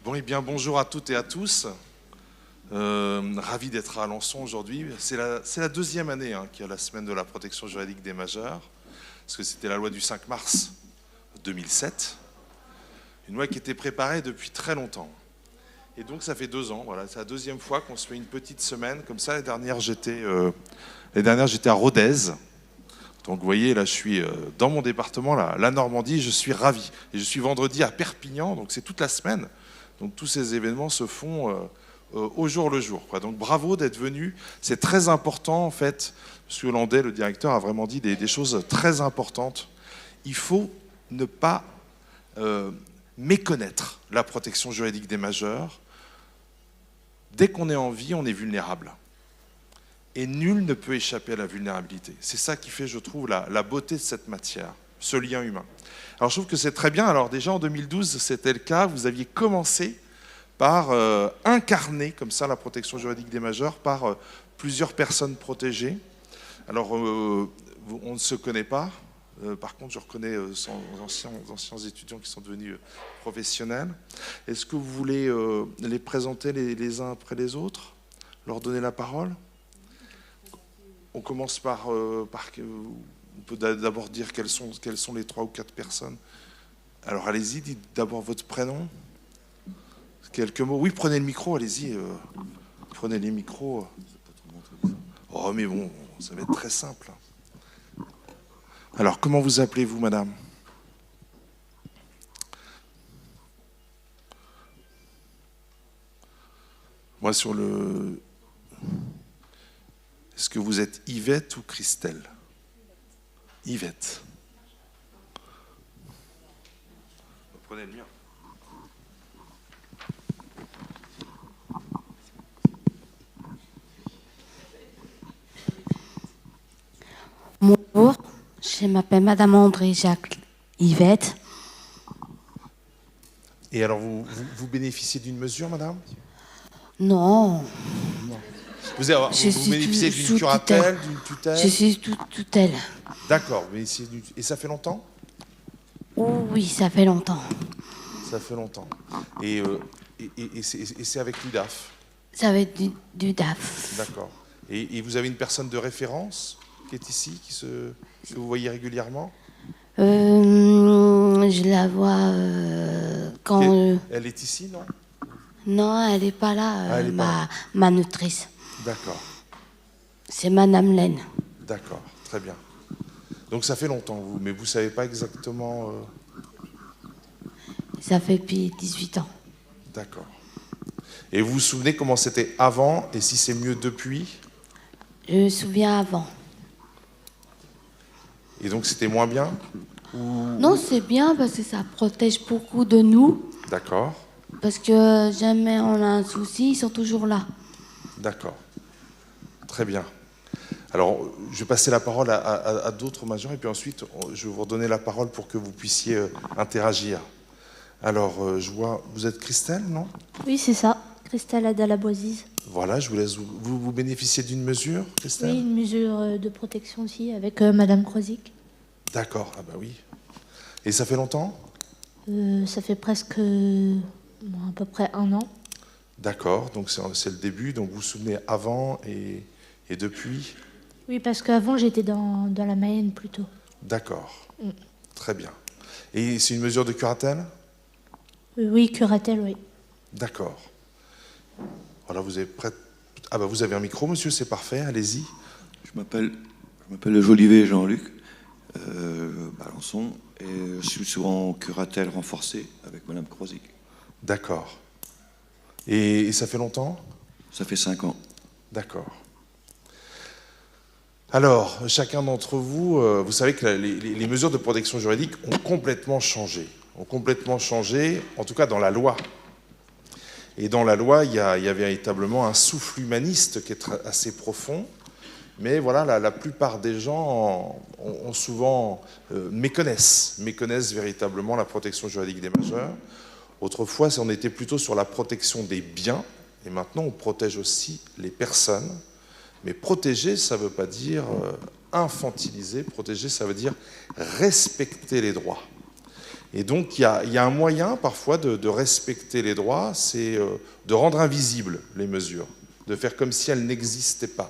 Bon, eh bien, bonjour à toutes et à tous. Ravi d'être à Alençon aujourd'hui. C'est la deuxième année qu'il y a la semaine de la protection juridique des majeurs, parce que c'était la loi du 5 mars 2007, une loi qui était préparée depuis très longtemps. Et donc ça fait 2 ans, voilà, c'est la deuxième fois qu'on se fait une petite semaine comme ça. L'année dernière, j'étais à Rodez. Donc vous voyez, là je suis dans mon département, la Normandie, je suis ravi. Et je suis vendredi à Perpignan, donc c'est toute la semaine. Donc tous ces événements se font au jour le jour, quoi. Donc bravo d'être venu, c'est très important en fait. M. Hollandais, le directeur, a vraiment dit des choses très importantes. Il faut ne pas méconnaître la protection juridique des majeurs. Dès qu'on est en vie, on est vulnérable. Et nul ne peut échapper à la vulnérabilité. C'est ça qui fait, je trouve, la beauté de cette matière, ce lien humain. Alors je trouve que c'est très bien. Alors déjà en 2012, c'était le cas. Vous aviez commencé par incarner comme ça la protection juridique des majeurs par plusieurs personnes protégées. Alors on ne se connaît pas. Par contre, je reconnais anciens étudiants qui sont devenus professionnels. Est-ce que vous voulez les présenter les uns après les autres, leur donner la parole? On commence par on peut d'abord dire quelles sont les 3 ou 4 personnes. Alors allez-y, dites d'abord votre prénom. Quelques mots. Oui, prenez le micro, allez-y. Prenez les micros. Oh, mais bon, ça va être très simple. Alors, comment vous appelez-vous, madame? Moi, sur le... Est-ce que vous êtes Yvette ou Christelle? Yvette. Prenez le mien. Bonjour, je m'appelle Madame André Jacques Yvette. Et alors, vous bénéficiez d'une mesure, madame? Non. Vous bénéficiez d'une curatelle, d'une tutelle? Je suis tutelle. D'accord, et ça fait longtemps? Oh, oui, ça fait longtemps. Ça fait longtemps. Et c'est avec l'UDAF? Ça va être du DAF. D'accord. Et vous avez une personne de référence qui est ici, que vous voyez régulièrement? Je la vois quand... Elle est ici, non? Non, elle n'est pas là, ma nutrice. D'accord. C'est Madame Laine. D'accord, très bien. Donc ça fait longtemps, mais vous ne savez pas exactement... Ça fait depuis 18 ans. D'accord. Et vous vous souvenez comment c'était avant et si c'est mieux depuis? Je me souviens avant. Et donc c'était moins bien? Non, c'est bien parce que ça protège beaucoup de nous. D'accord. Parce que jamais on a un souci, ils sont toujours là. D'accord. Très bien. Alors, je vais passer la parole à d'autres majeurs et puis ensuite, je vais vous redonner la parole pour que vous puissiez interagir. Alors, je vois, vous êtes Christelle, non? Oui, c'est ça. Christelle Adala-Boisise. Voilà, je vous laisse. Vous bénéficiez d'une mesure, Christelle? Oui, une mesure de protection aussi avec Madame Crozic. D'accord, ah bah oui. Et ça fait longtemps? Ça fait presque à peu près 1 an. D'accord, donc c'est le début. Donc vous vous souvenez avant et depuis? Oui, parce qu'avant, j'étais dans la Mayenne plutôt. D'accord, très bien. Et c'est une mesure de curatelle? Oui, curatelle, oui. D'accord. Voilà, vous êtes prêt? Ah bah vous avez un micro, monsieur, c'est parfait, allez-y. Je m'appelle Jolivet Jean-Luc, Alençon, et je suis souvent en curatelle renforcée avec Madame Crozic. D'accord. Et ça fait longtemps? Ça fait 5 ans. D'accord. Alors, chacun d'entre vous, vous savez que les mesures de protection juridique ont complètement changé. En tout cas dans la loi. Et dans la loi, il y a véritablement un souffle humaniste qui est assez profond. Mais voilà, la plupart des gens ont souvent méconnaissent véritablement la protection juridique des majeurs. Autrefois, on était plutôt sur la protection des biens, et maintenant on protège aussi les personnes. Mais protéger, ça ne veut pas dire infantiliser. Protéger, ça veut dire respecter les droits. Et donc, il y a un moyen parfois de respecter les droits, c'est de rendre invisibles les mesures, de faire comme si elles n'existaient pas.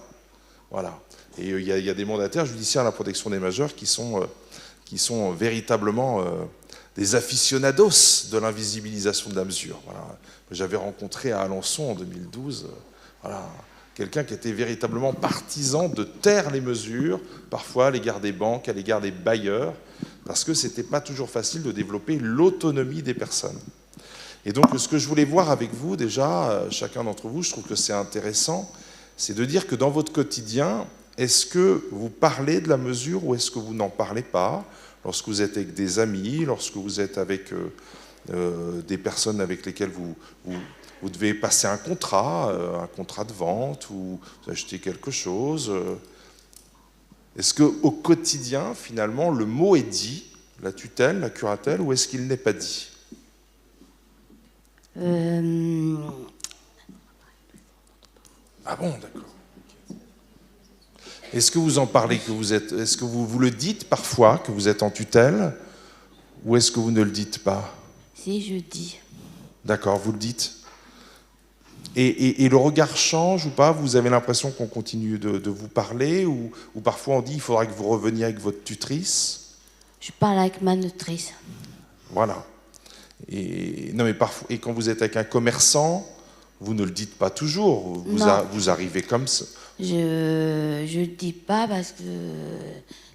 Voilà. Et il y a des mandataires judiciaires à la protection des majeurs qui sont véritablement des aficionados de l'invisibilisation de la mesure. Voilà. J'avais rencontré à Alençon en 2012 voilà, quelqu'un qui était véritablement partisan de taire les mesures, parfois à l'égard des banques, à l'égard des bailleurs, parce que ce n'était pas toujours facile de développer l'autonomie des personnes. Et donc ce que je voulais voir avec vous déjà, chacun d'entre vous, je trouve que c'est intéressant, c'est de dire que dans votre quotidien, est-ce que vous parlez de la mesure ou est-ce que vous n'en parlez pas lorsque vous êtes avec des amis, lorsque vous êtes avec des personnes avec lesquelles vous devez passer un contrat de vente ou vous achetez quelque chose. Est-ce qu'au quotidien, finalement, le mot est dit, la tutelle, la curatelle, ou est-ce qu'il n'est pas dit ? Ah bon, d'accord. Est-ce que vous en parlez, est-ce que vous le dites parfois, que vous êtes en tutelle, ou est-ce que vous ne le dites pas ? Si, je dis. D'accord, vous le dites. Et le regard change ou pas ? Vous avez l'impression qu'on continue de vous parler ou parfois on dit il faudra que vous reveniez avec votre tutrice ? Je parle avec ma tutrice. Voilà. Non, mais parfois, et quand vous êtes avec un commerçant, vous ne le dites pas toujours. Vous arrivez comme ça. Je ne dis pas parce que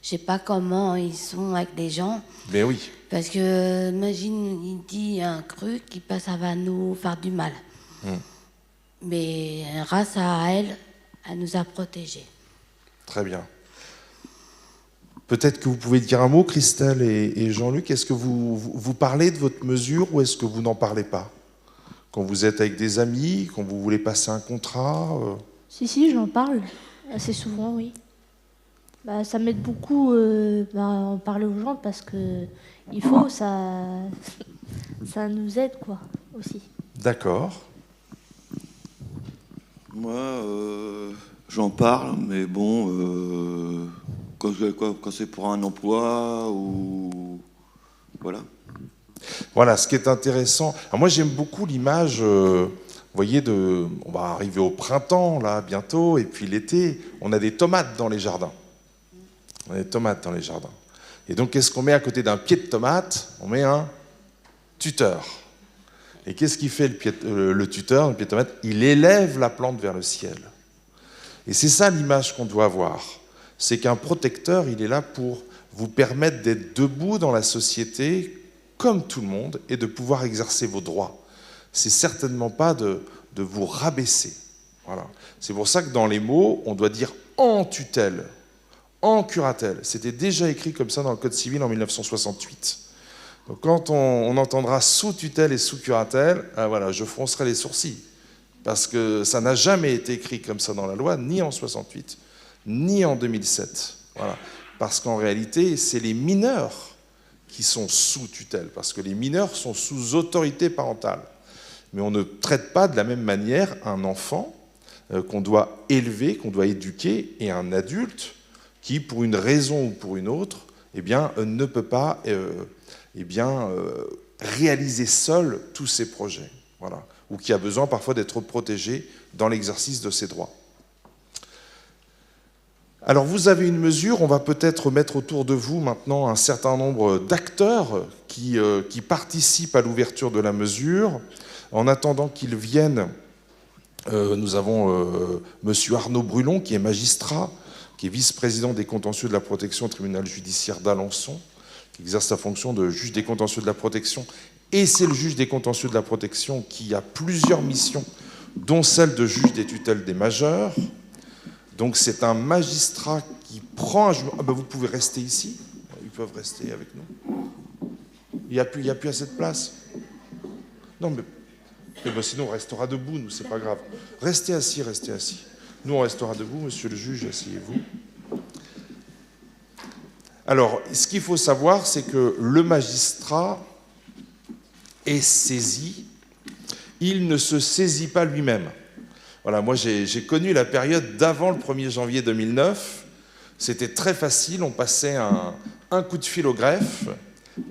je sais pas comment ils sont avec les gens. Mais oui. Parce que, imagine, il dit un truc, ça va nous faire du mal. Mais grâce à elle, elle nous a protégés. Très bien. Peut-être que vous pouvez dire un mot, Christelle et Jean-Luc. Est-ce que vous parlez de votre mesure ou est-ce que vous n'en parlez pas ? Quand vous êtes avec des amis, quand vous voulez passer un contrat Si, j'en parle assez souvent, oui. Ça m'aide beaucoup en parler aux gens parce que il faut, ça nous aide quoi aussi. D'accord. Moi, j'en parle, mais bon, quand c'est pour un emploi ou voilà. Voilà, ce qui est intéressant. Alors moi, j'aime beaucoup l'image. Vous voyez, on va arriver au printemps là bientôt, et puis l'été, on a des tomates dans les jardins. On a des tomates dans les jardins. Et donc, qu'est-ce qu'on met à côté d'un pied de tomate ? On met un tuteur. Et qu'est-ce qu'il fait le tuteur, le pied de tomate ? Il élève la plante vers le ciel. Et c'est ça l'image qu'on doit avoir. C'est qu'un protecteur, il est là pour vous permettre d'être debout dans la société, comme tout le monde, et de pouvoir exercer vos droits. C'est certainement pas de vous rabaisser. Voilà. C'est pour ça que dans les mots, on doit dire en tutelle, en curatelle. C'était déjà écrit comme ça dans le Code civil en 1968. Donc quand on entendra sous tutelle et sous curatelle, voilà, je froncerai les sourcils. Parce que ça n'a jamais été écrit comme ça dans la loi, ni en 68, ni en 2007. Voilà. Parce qu'en réalité, c'est les mineurs qui sont sous tutelle, parce que les mineurs sont sous autorité parentale. Mais on ne traite pas de la même manière un enfant qu'on doit élever, qu'on doit éduquer, et un adulte qui, pour une raison ou pour une autre, ne peut pas réaliser seul tous ses projets. Voilà. Ou qui a besoin parfois d'être protégé dans l'exercice de ses droits. Alors vous avez une mesure, on va peut-être mettre autour de vous maintenant un certain nombre d'acteurs qui participent à l'ouverture de la mesure. En attendant qu'ils viennent, nous avons monsieur Arnaud Brulon, qui est magistrat, qui est vice-président des contentieux de la protection au tribunal judiciaire d'Alençon, qui exerce sa fonction de juge des contentieux de la protection. Et c'est le juge des contentieux de la protection qui a plusieurs missions, dont celle de juge des tutelles des majeurs. Donc c'est un magistrat qui prend un jugement. Vous pouvez rester ici, ils peuvent rester avec nous. Il n'y a plus assez de place. Non, mais sinon on restera debout, nous, c'est pas grave. Restez assis, restez assis. Nous, on restera debout, monsieur le juge, asseyez-vous. Alors, ce qu'il faut savoir, c'est que le magistrat est saisi, il ne se saisit pas lui-même. Voilà, moi j'ai connu la période d'avant le 1er janvier 2009. C'était très facile, on passait un coup de fil au greffe,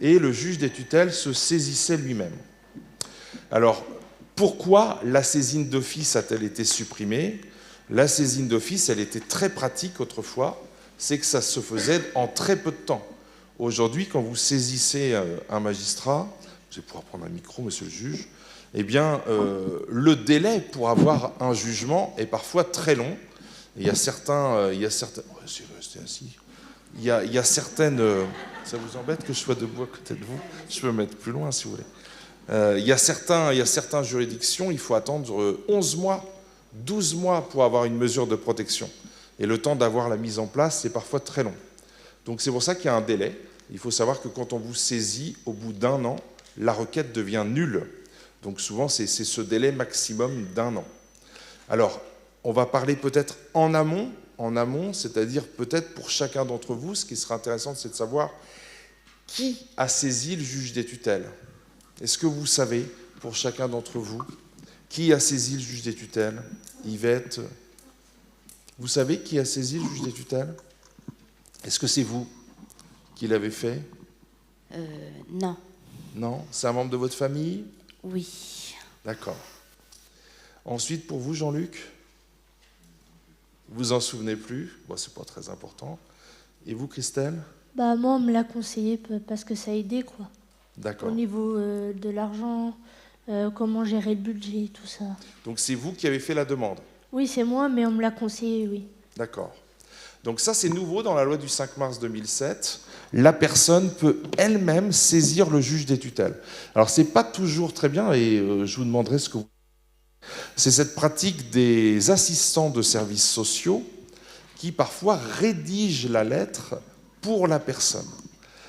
et le juge des tutelles se saisissait lui-même. Alors, pourquoi la saisine d'office a-t-elle été supprimée? La saisine d'office, elle était très pratique autrefois, c'est que ça se faisait en très peu de temps. Aujourd'hui, quand vous saisissez un magistrat, vous allez pouvoir prendre un micro, monsieur le juge, eh bien, le délai pour avoir un jugement est parfois très long. Il y a certains... restez assis. Il y a certaines... ça vous embête que je sois debout à côté de vous? Je peux me mettre plus loin, si vous voulez. Il y a certaines juridictions, il faut attendre 11 mois, 12 mois pour avoir une mesure de protection. Et le temps d'avoir la mise en place, c'est parfois très long. Donc c'est pour ça qu'il y a un délai. Il faut savoir que quand on vous saisit, au bout d'1 an, la requête devient nulle. Donc souvent, c'est ce délai maximum d'1 an. Alors, on va parler peut-être en amont, c'est-à-dire peut-être pour chacun d'entre vous, ce qui serait intéressant, c'est de savoir qui a saisi le juge des tutelles. Est-ce que vous savez, pour chacun d'entre vous, qui a saisi le juge des tutelles? Yvette, vous savez qui a saisi le juge des tutelles? Est-ce que c'est vous qui l'avez fait? Non. Non? C'est un membre de votre famille? Oui. D'accord. Ensuite, pour vous, Jean-Luc? Vous en souvenez plus? Bon, c'est pas très important. Et vous, Christelle? Bah, moi, on me l'a conseillé parce que ça a aidé, quoi. D'accord. Au niveau de l'argent, comment gérer le budget, tout ça. Donc c'est vous qui avez fait la demande? Oui, c'est moi, mais on me l'a conseillé, oui. D'accord. Donc ça, c'est nouveau dans la loi du 5 mars 2007. La personne peut elle-même saisir le juge des tutelles. Alors, c'est pas toujours très bien, et je vous demanderai ce que vous... C'est cette pratique des assistants de services sociaux qui, parfois, rédigent la lettre pour la personne.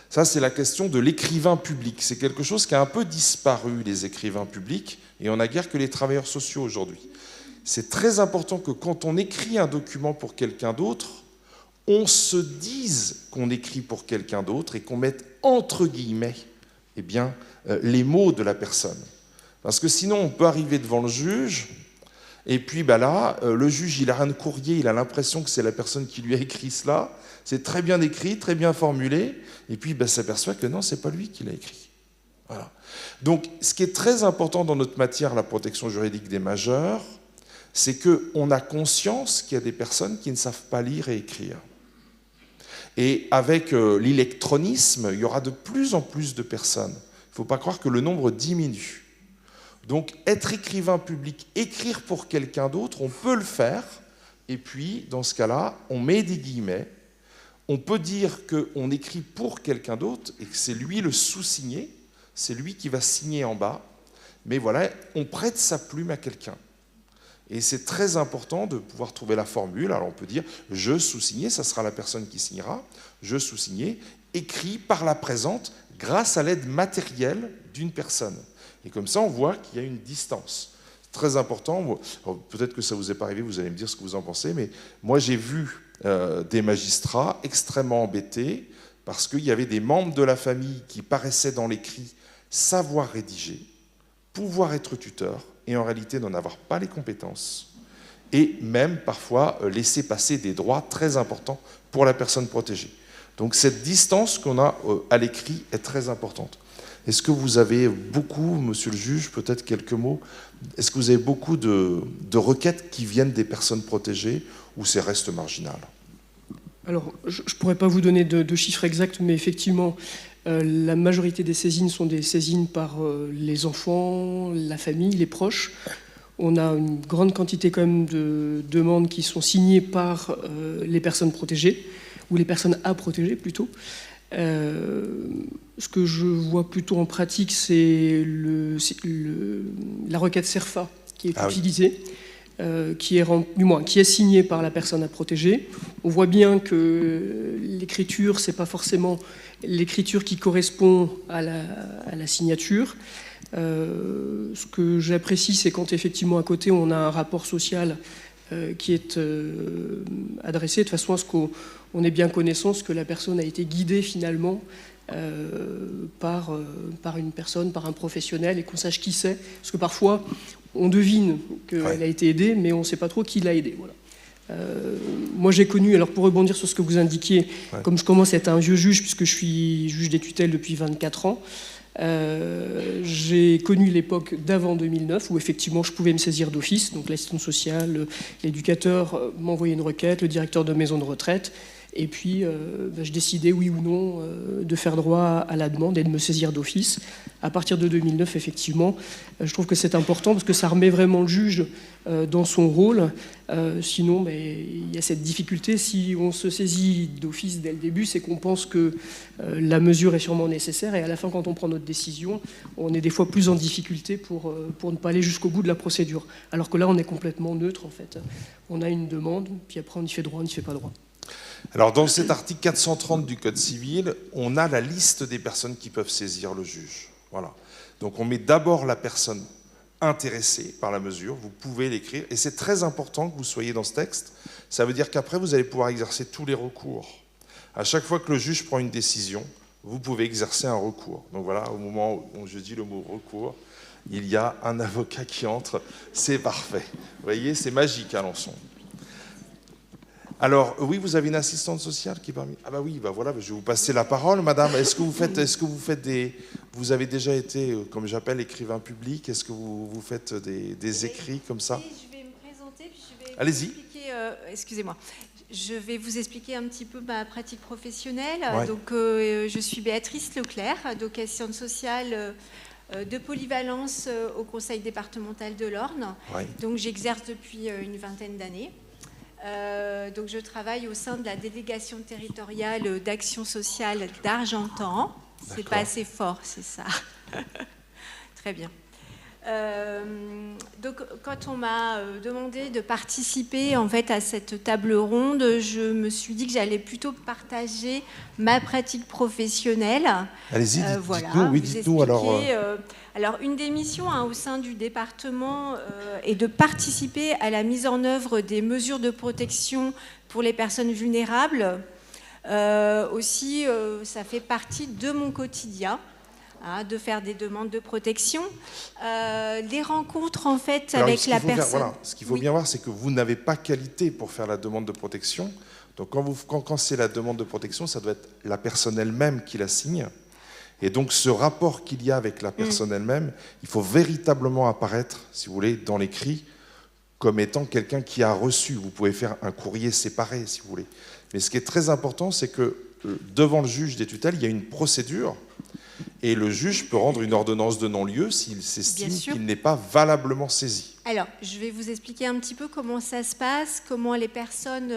Ça, c'est la question de l'écrivain public. C'est quelque chose qui a un peu disparu, les écrivains publics, et on n'a guère que les travailleurs sociaux aujourd'hui. C'est très important que quand on écrit un document pour quelqu'un d'autre, on se dise qu'on écrit pour quelqu'un d'autre et qu'on mette entre guillemets eh bien, les mots de la personne. Parce que sinon, on peut arriver devant le juge, et puis là, le juge, il a un courrier, il a l'impression que c'est la personne qui lui a écrit cela, c'est très bien écrit, très bien formulé, et puis s'aperçoit que non, c'est pas lui qui l'a écrit. Voilà. Donc, ce qui est très important dans notre matière, la protection juridique des majeurs, c'est qu'on a conscience qu'il y a des personnes qui ne savent pas lire et écrire. Et avec l'électronisme, il y aura de plus en plus de personnes. Il ne faut pas croire que le nombre diminue. Donc, être écrivain public, écrire pour quelqu'un d'autre, on peut le faire. Et puis, dans ce cas-là, on met des guillemets. On peut dire qu'on écrit pour quelqu'un d'autre et que c'est lui le sous-signé. C'est lui qui va signer en bas. Mais voilà, on prête sa plume à quelqu'un. Et c'est très important de pouvoir trouver la formule. Alors on peut dire « je sous-signé », ça sera la personne qui signera, « je sous-signé », écrit par la présente grâce à l'aide matérielle d'une personne. Et comme ça, on voit qu'il y a une distance. C'est très important. Peut-être que ça ne vous est pas arrivé, vous allez me dire ce que vous en pensez, mais moi j'ai vu des magistrats extrêmement embêtés parce qu'il y avait des membres de la famille qui paraissaient dans l'écrit savoir rédiger, pouvoir être tuteur, et en réalité n'en avoir pas les compétences, et même parfois laisser passer des droits très importants pour la personne protégée. Donc cette distance qu'on a à l'écrit est très importante. Est-ce que vous avez beaucoup, monsieur le juge, peut-être quelques mots, est-ce que vous avez beaucoup de requêtes qui viennent des personnes protégées ou c'est reste marginal? Alors, je ne pourrais pas vous donner de chiffres exacts, mais effectivement, la majorité des saisines sont des saisines par les enfants, la famille, les proches. On a une grande quantité quand même de demandes qui sont signées par les personnes protégées, ou les personnes à protéger plutôt. Ce que je vois plutôt en pratique, c'est la requête CERFA qui est utilisée. Qui est signée par la personne à protéger. On voit bien que l'écriture, c'est pas forcément l'écriture qui correspond à la signature. Ce que j'apprécie, c'est quand effectivement à côté on a un rapport social qui est adressé de façon à ce qu'on ait bien connaissance que la personne a été guidée finalement par une personne, par un professionnel, et qu'on sache qui c'est. Parce que parfois, on devine qu'elle a été aidée, mais on ne sait pas trop qui l'a aidée. Voilà. Moi, j'ai connu, alors pour rebondir sur ce que vous indiquiez, Ouais. comme je commence à être un vieux juge, puisque je suis juge des tutelles depuis 24 ans, j'ai connu l'époque d'avant 2009 où effectivement je pouvais me saisir d'office, donc l'assistante sociale, l'éducateur m'envoyait une requête, le directeur de maison de retraite, et puis je décidais oui ou non de faire droit à la demande et de me saisir d'office. À partir de 2009, effectivement, je trouve que c'est important parce que ça remet vraiment le juge dans son rôle. Sinon, il y a cette difficulté, si on se saisit d'office dès le début, c'est qu'on pense que la mesure est sûrement nécessaire et à la fin, quand on prend notre décision, on est des fois plus en difficulté pour ne pas aller jusqu'au bout de la procédure. Alors que là, on est complètement neutre, en fait. On a une demande, puis après, on y fait droit, on n'y fait pas droit. Alors, dans cet article 430 du Code civil, on a la liste des personnes qui peuvent saisir le juge. Voilà. Donc, on met d'abord la personne intéressée par la mesure, vous pouvez l'écrire, et c'est très important que vous soyez dans ce texte. Ça veut dire qu'après, vous allez pouvoir exercer tous les recours. À chaque fois que le juge prend une décision, vous pouvez exercer un recours. Donc voilà, au moment où je dis le mot recours, il y a un avocat qui entre, c'est parfait. Vous voyez, c'est magique, Alençon. Alors, oui, vous avez une assistante sociale qui est parmi... Ah bah oui, bah voilà, je vais vous passer la parole, madame. Est-ce que vous faites des... Vous avez déjà été, comme j'appelle, écrivain public. Est-ce que vous faites des écrits comme ça? Oui, je vais me présenter, puis je vais Allez-y. vous expliquer, excusez-moi. Je vais vous expliquer un petit peu ma pratique professionnelle. Ouais. Donc, je suis Béatrice Leclerc, donc assistante sociale de polyvalence au Conseil départemental de l'Orne. Ouais. Donc, j'exerce depuis une vingtaine d'années. Donc je travaille au sein de la délégation territoriale d'action sociale d'Argentan. C'est pas assez fort, c'est ça. Très bien. Donc quand on m'a demandé de participer en fait à cette table ronde, je me suis dit que j'allais plutôt partager ma pratique professionnelle. Allez-y, Voilà, dites-nous, oui, vous dites-nous alors. Alors, une des missions au sein du département est de participer à la mise en œuvre des mesures de protection pour les personnes vulnérables. Aussi, ça fait partie de mon quotidien, de faire des demandes de protection. Les rencontres, en fait, Alors, avec la personne... Voilà, ce qu'il faut bien voir, c'est que vous n'avez pas qualité pour faire la demande de protection. Donc, quand c'est la demande de protection, ça doit être la personne elle-même qui la signe. Et donc, ce rapport qu'il y a avec la personne elle-même, il faut véritablement apparaître, si vous voulez, dans l'écrit, comme étant quelqu'un qui a reçu. Vous pouvez faire un courrier séparé, si vous voulez. Mais ce qui est très important, c'est que devant le juge des tutelles, il y a une procédure, et le juge peut rendre une ordonnance de non-lieu s'il s'estime qu'il n'est pas valablement saisi. Alors, je vais vous expliquer un petit peu comment ça se passe, comment les personnes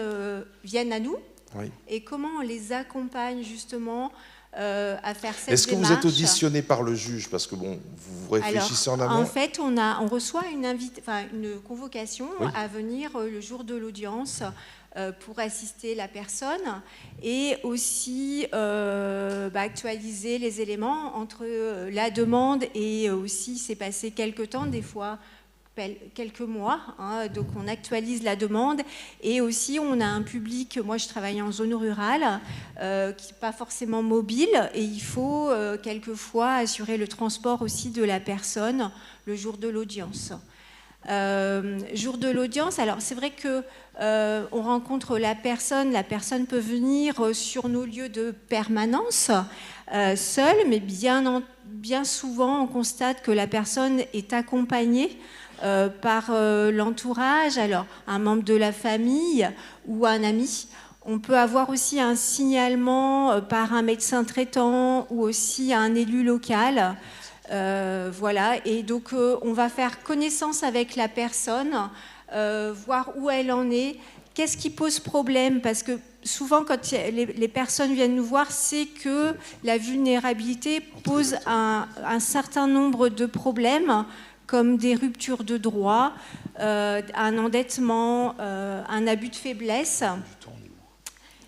viennent à nous, Oui. et comment on les accompagne, justement, à faire cette démarche. Est-ce que vous êtes auditionné par le juge? Parce que bon, vous réfléchissez en amont. En fait, on reçoit une convocation à venir le jour de l'audience pour assister la personne et aussi actualiser les éléments entre la demande et aussi c'est passé quelques temps, des fois quelques mois, donc on actualise la demande et aussi on a un public, moi je travaille en zone rurale, qui n'est pas forcément mobile et il faut quelquefois assurer le transport aussi de la personne le jour de l'audience. Jour de l'audience, alors c'est vrai que on rencontre la personne peut venir sur nos lieux de permanence seule, mais bien souvent on constate que la personne est accompagnée par l'entourage, alors un membre de la famille ou un ami. On peut avoir aussi un signalement par un médecin traitant ou aussi un élu local. Voilà, et donc on va faire connaissance avec la personne, voir où elle en est, qu'est-ce qui pose problème, parce que souvent quand les personnes viennent nous voir, c'est que la vulnérabilité pose un certain nombre de problèmes, comme des ruptures de droits, un endettement, un abus de faiblesse.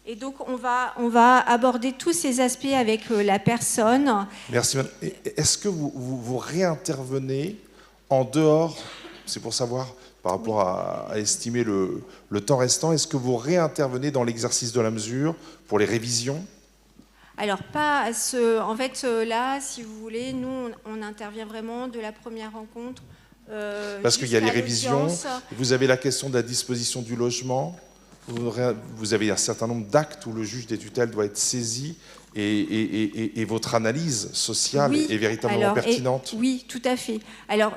Et donc, on va aborder tous ces aspects avec la personne. Merci, madame. Est-ce que vous réintervenez en dehors, c'est pour savoir, par rapport à estimer le temps restant, est-ce que vous réintervenez dans l'exercice de la mesure pour les révisions? Alors, pas à ce... En fait, là, si vous voulez, nous, on intervient vraiment de la première rencontre. Parce qu'il y a les révisions, l'audience. vous avez la question de la disposition du logement, vous avez un certain nombre d'actes où le juge des tutelles doit être saisi et votre analyse sociale Oui, est véritablement pertinente. Oui, tout à fait. Alors,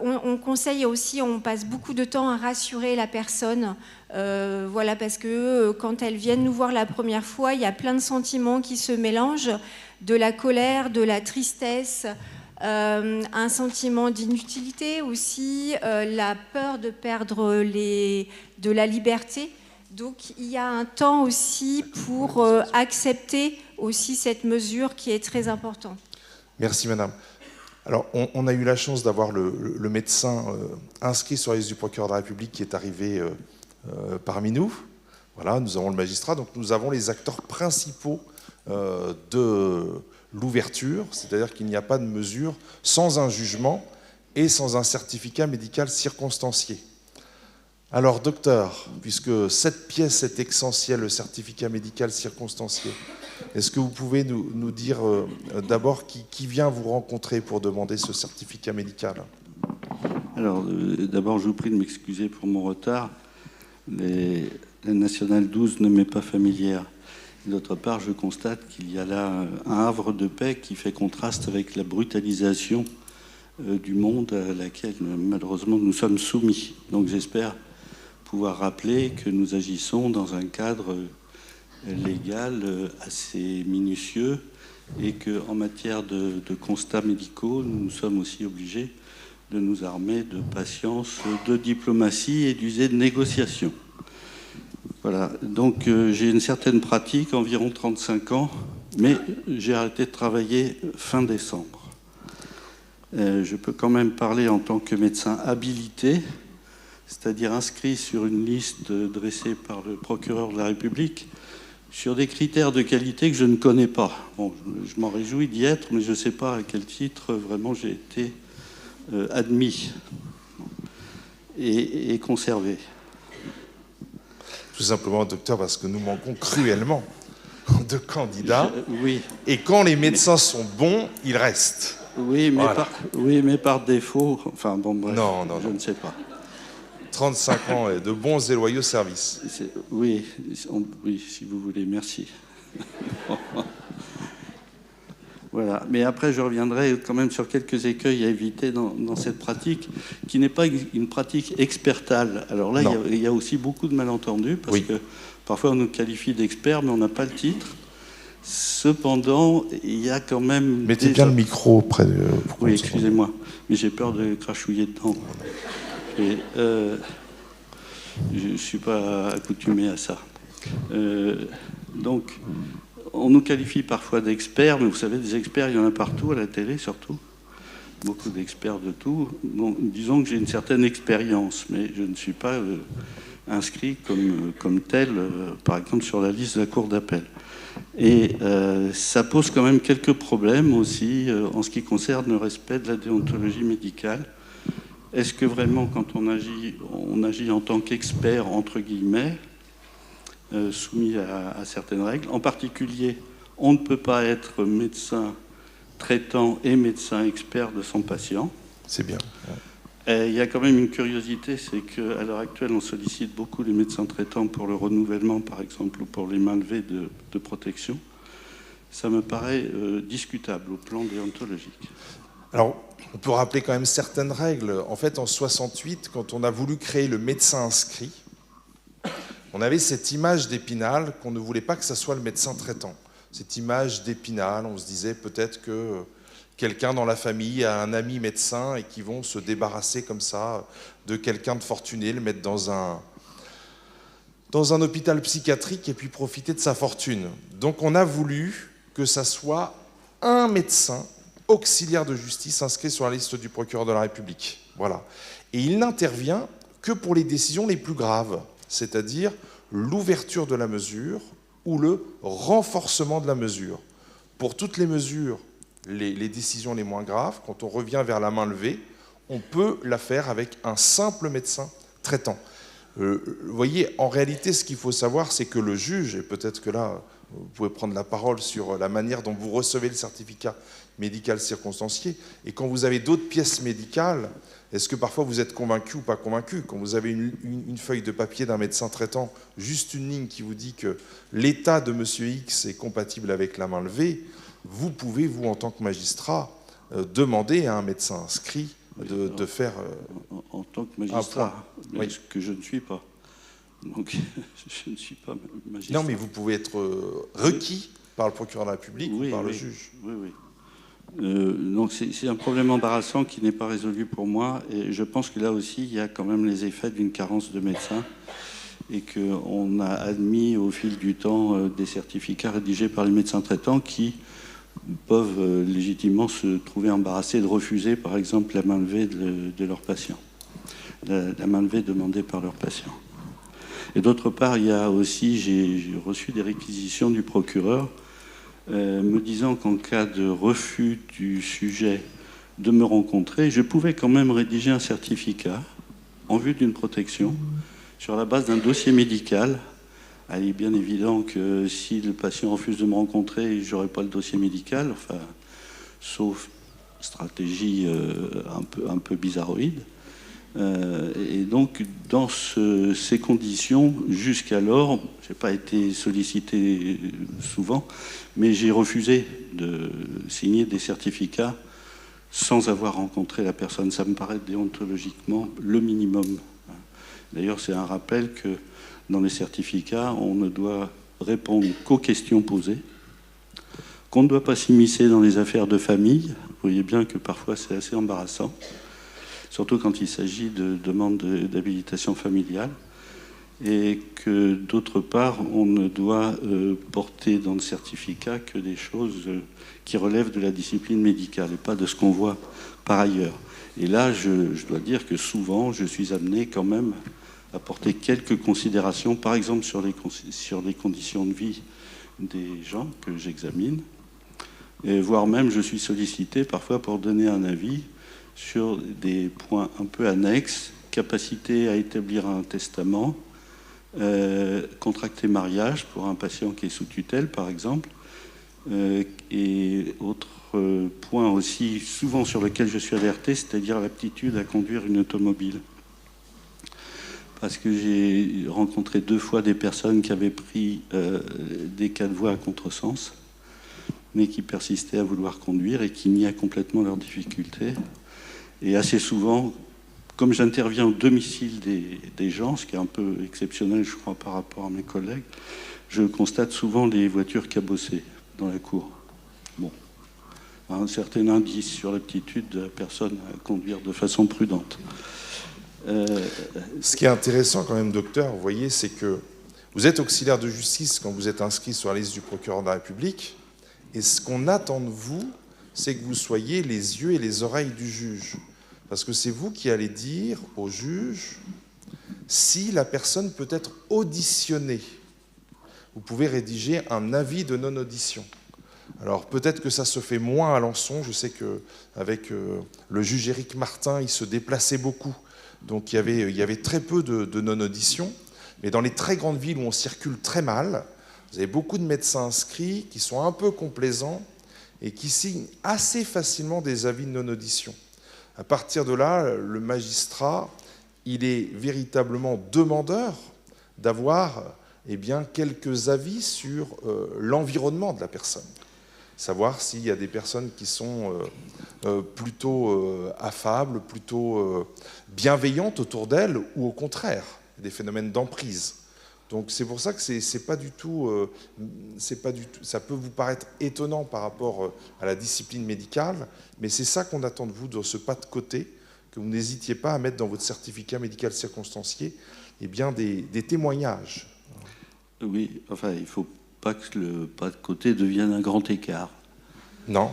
on conseille aussi, on passe beaucoup de temps à rassurer la personne, voilà, parce que quand elles viennent nous voir la première fois, il y a plein de sentiments qui se mélangent, de la colère, de la tristesse, un sentiment d'inutilité aussi, la peur de perdre de la liberté. Donc il y a un temps aussi pour accepter aussi cette mesure qui est très importante. Merci madame. Alors on a eu la chance d'avoir le médecin inscrit sur la liste du procureur de la République qui est arrivé parmi nous. Voilà, nous avons le magistrat, donc nous avons les acteurs principaux de l'ouverture, c'est-à-dire qu'il n'y a pas de mesure sans un jugement et sans un certificat médical circonstancié. Alors, docteur, puisque cette pièce est essentielle, le certificat médical circonstancié, est-ce que vous pouvez nous dire d'abord qui vient vous rencontrer pour demander ce certificat médical? Alors, d'abord, je vous prie de m'excuser pour mon retard. La nationale 12 ne m'est pas familière. D'autre part, je constate qu'il y a là un havre de paix qui fait contraste avec la brutalisation du monde à laquelle, malheureusement, nous sommes soumis. Donc, j'espère pouvoir rappeler que nous agissons dans un cadre légal assez minutieux et qu'en matière de constats médicaux, nous sommes aussi obligés de nous armer de patience, de diplomatie et d'user de négociation. Voilà, donc j'ai une certaine pratique, environ 35 ans, mais j'ai arrêté de travailler fin décembre. Je peux quand même parler en tant que médecin habilité, c'est-à-dire inscrit sur une liste dressée par le procureur de la République, sur des critères de qualité que je ne connais pas. Bon, je m'en réjouis d'y être, mais je ne sais pas à quel titre vraiment j'ai été admis et conservé. Tout simplement, docteur, parce que nous manquons cruellement de candidats. Oui. Et quand les médecins sont bons, ils restent. Oui, mais, voilà. mais par défaut. Enfin, bon, bref, non, je ne sais pas. 35 ans et de bons et loyaux services. Oui, si vous voulez, merci. Voilà. Mais après, je reviendrai quand même sur quelques écueils à éviter dans cette pratique, qui n'est pas une pratique expertale. Alors là, il y a aussi beaucoup de malentendus, parce que parfois on nous qualifie d'experts, mais on n'a pas le titre. Cependant, il y a quand même... Mettez bien le micro près de... Oui, excusez-moi, mais j'ai peur de crachouiller dedans. Et, je ne suis pas accoutumé à ça. Donc, on nous qualifie parfois d'experts, mais vous savez, des experts, il y en a partout, à la télé surtout. Beaucoup d'experts de tout. Bon, disons que j'ai une certaine expérience, mais je ne suis pas inscrit comme tel, par exemple, sur la liste de la Cour d'appel. Et ça pose quand même quelques problèmes aussi en ce qui concerne le respect de la déontologie médicale. Est-ce que vraiment, quand on agit en tant qu'expert, entre guillemets, soumis à certaines règles? En particulier, on ne peut pas être médecin traitant et médecin expert de son patient. C'est bien. Il y a quand même une curiosité, c'est qu'à l'heure actuelle, on sollicite beaucoup les médecins traitants pour le renouvellement, par exemple, ou pour les mains levées de protection. Ça me paraît discutable au plan déontologique. Alors, on peut rappeler quand même certaines règles. En fait, en 68, quand on a voulu créer le médecin inscrit, on avait cette image d'Épinal qu'on ne voulait pas que ça soit le médecin traitant. Cette image d'Épinal, on se disait peut-être que quelqu'un dans la famille a un ami médecin et qui vont se débarrasser comme ça de quelqu'un de fortuné, le mettre dans un hôpital psychiatrique et puis profiter de sa fortune. Donc on a voulu que ça soit un médecin auxiliaire de justice inscrit sur la liste du procureur de la République. Voilà. Et il n'intervient que pour les décisions les plus graves, c'est-à-dire l'ouverture de la mesure ou le renforcement de la mesure. Pour toutes les mesures, les décisions les moins graves, quand on revient vers la main levée, on peut la faire avec un simple médecin traitant. Vous voyez, en réalité, ce qu'il faut savoir, c'est que le juge, et peut-être que là, vous pouvez prendre la parole sur la manière dont vous recevez le certificat médical circonstancié. Et quand vous avez d'autres pièces médicales, est-ce que parfois vous êtes convaincu ou pas convaincu? Quand vous avez une feuille de papier d'un médecin traitant, juste une ligne qui vous dit que l'état de monsieur X est compatible avec la main levée, vous pouvez, vous, en tant que magistrat, demander à un médecin inscrit de faire en tant que magistrat, oui. Ce que je ne suis pas. Donc, je ne suis pas magistrat. Non, mais vous pouvez être requis par le procureur de la République ou par le juge. Oui, oui. Donc c'est un problème embarrassant qui n'est pas résolu pour moi, et je pense que là aussi il y a quand même les effets d'une carence de médecins, et qu'on a admis au fil du temps des certificats rédigés par les médecins traitants qui peuvent légitimement se trouver embarrassés de refuser par exemple la main levée de leurs patients, la main levée demandée par leurs patients. Et d'autre part, il y a aussi, j'ai reçu des réquisitions du procureur me disant qu'en cas de refus du sujet de me rencontrer, je pouvais quand même rédiger un certificat en vue d'une protection sur la base d'un dossier médical. Il est bien évident que si le patient refuse de me rencontrer, je n'aurai pas le dossier médical, enfin, sauf stratégie un peu bizarroïde. Et donc, dans ces conditions, jusqu'alors, je n'ai pas été sollicité souvent, mais j'ai refusé de signer des certificats sans avoir rencontré la personne. Ça me paraît déontologiquement le minimum. D'ailleurs, c'est un rappel que dans les certificats, on ne doit répondre qu'aux questions posées, qu'on ne doit pas s'immiscer dans les affaires de famille. Vous voyez bien que parfois c'est assez embarrassant, surtout quand il s'agit de demandes d'habilitation familiale, et que d'autre part, on ne doit porter dans le certificat que des choses qui relèvent de la discipline médicale et pas de ce qu'on voit par ailleurs. Et là, je dois dire que souvent, je suis amené quand même à porter quelques considérations, par exemple sur les conditions de vie des gens que j'examine, et voire même je suis sollicité parfois pour donner un avis sur des points un peu annexes, capacité à établir un testament, contracter mariage pour un patient qui est sous tutelle, par exemple, et autre point aussi souvent sur lequel je suis alerté, c'est-à-dire l'aptitude à conduire une automobile. Parce que j'ai rencontré 2 fois des personnes qui avaient pris des 4 voies à contresens, mais qui persistaient à vouloir conduire et qui niaient complètement leurs difficultés. Et assez souvent, comme j'interviens au domicile des gens, ce qui est un peu exceptionnel, je crois, par rapport à mes collègues, je constate souvent les voitures cabossées dans la cour. Bon, un certain indice sur l'aptitude de la personne à conduire de façon prudente. Ce qui est intéressant quand même, docteur, vous voyez, c'est que vous êtes auxiliaire de justice quand vous êtes inscrit sur la liste du procureur de la République, et ce qu'on attend de vous, c'est que vous soyez les yeux et les oreilles du juge. Parce que c'est vous qui allez dire au juge si la personne peut être auditionnée. Vous pouvez rédiger un avis de non-audition. Alors peut-être que ça se fait moins à Alençon. Je sais qu'avec le juge Éric Martin, il se déplaçait beaucoup. Donc il y avait très peu de non-audition. Mais dans les très grandes villes où on circule très mal, vous avez beaucoup de médecins inscrits qui sont un peu complaisants et qui signent assez facilement des avis de non-audition. À partir de là, le magistrat, il est véritablement demandeur d'avoir quelques avis sur l'environnement de la personne. Savoir s'il y a des personnes qui sont plutôt affables, plutôt bienveillantes autour d'elles, ou au contraire, des phénomènes d'emprise. Donc c'est pour ça que c'est pas du tout, ça peut vous paraître étonnant par rapport à la discipline médicale, mais c'est ça qu'on attend de vous, de ce pas de côté, que vous n'hésitiez pas à mettre dans votre certificat médical circonstancié des témoignages. Oui, enfin, il ne faut pas que le pas de côté devienne un grand écart. Non,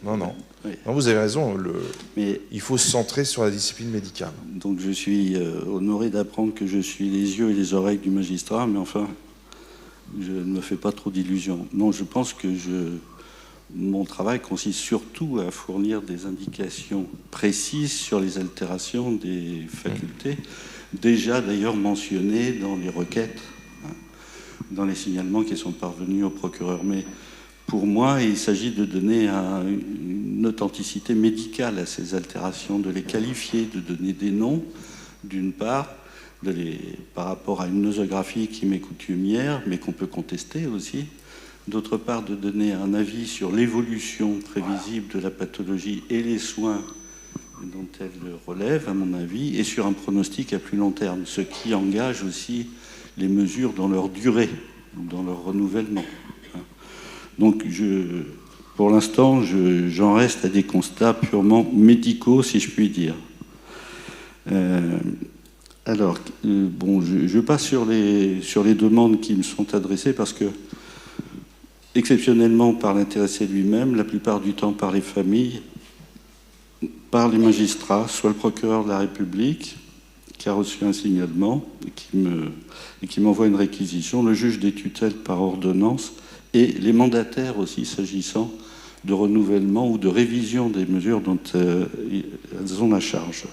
non. Oui. Non, vous avez raison, mais il faut se centrer sur la discipline médicale. Donc je suis honoré d'apprendre que je suis les yeux et les oreilles du magistrat, mais enfin, je ne me fais pas trop d'illusions. Non, je pense que mon travail consiste surtout à fournir des indications précises sur les altérations des facultés, déjà d'ailleurs mentionnées dans les requêtes. dans les signalements qui sont parvenus au procureur. Mais pour moi, il s'agit de donner une authenticité médicale à ces altérations, de les qualifier, de donner des noms, d'une part, par rapport à une nosographie qui m'est coutumière, mais qu'on peut contester aussi. D'autre part, de donner un avis sur l'évolution prévisible de la pathologie et les soins dont elle relève, à mon avis, et sur un pronostic à plus long terme, ce qui engage aussi les mesures dans leur durée, dans leur renouvellement. Donc, pour l'instant, j'en reste à des constats purement médicaux, si je puis dire. Bon, je passe sur les demandes qui me sont adressées parce que, exceptionnellement par l'intéressé lui-même, la plupart du temps par les familles, par les magistrats, soit le procureur de la République, qui a reçu un signalement et qui m'envoie une réquisition, le juge des tutelles par ordonnance, et les mandataires aussi, s'agissant de renouvellement ou de révision des mesures dont elles ont la charge.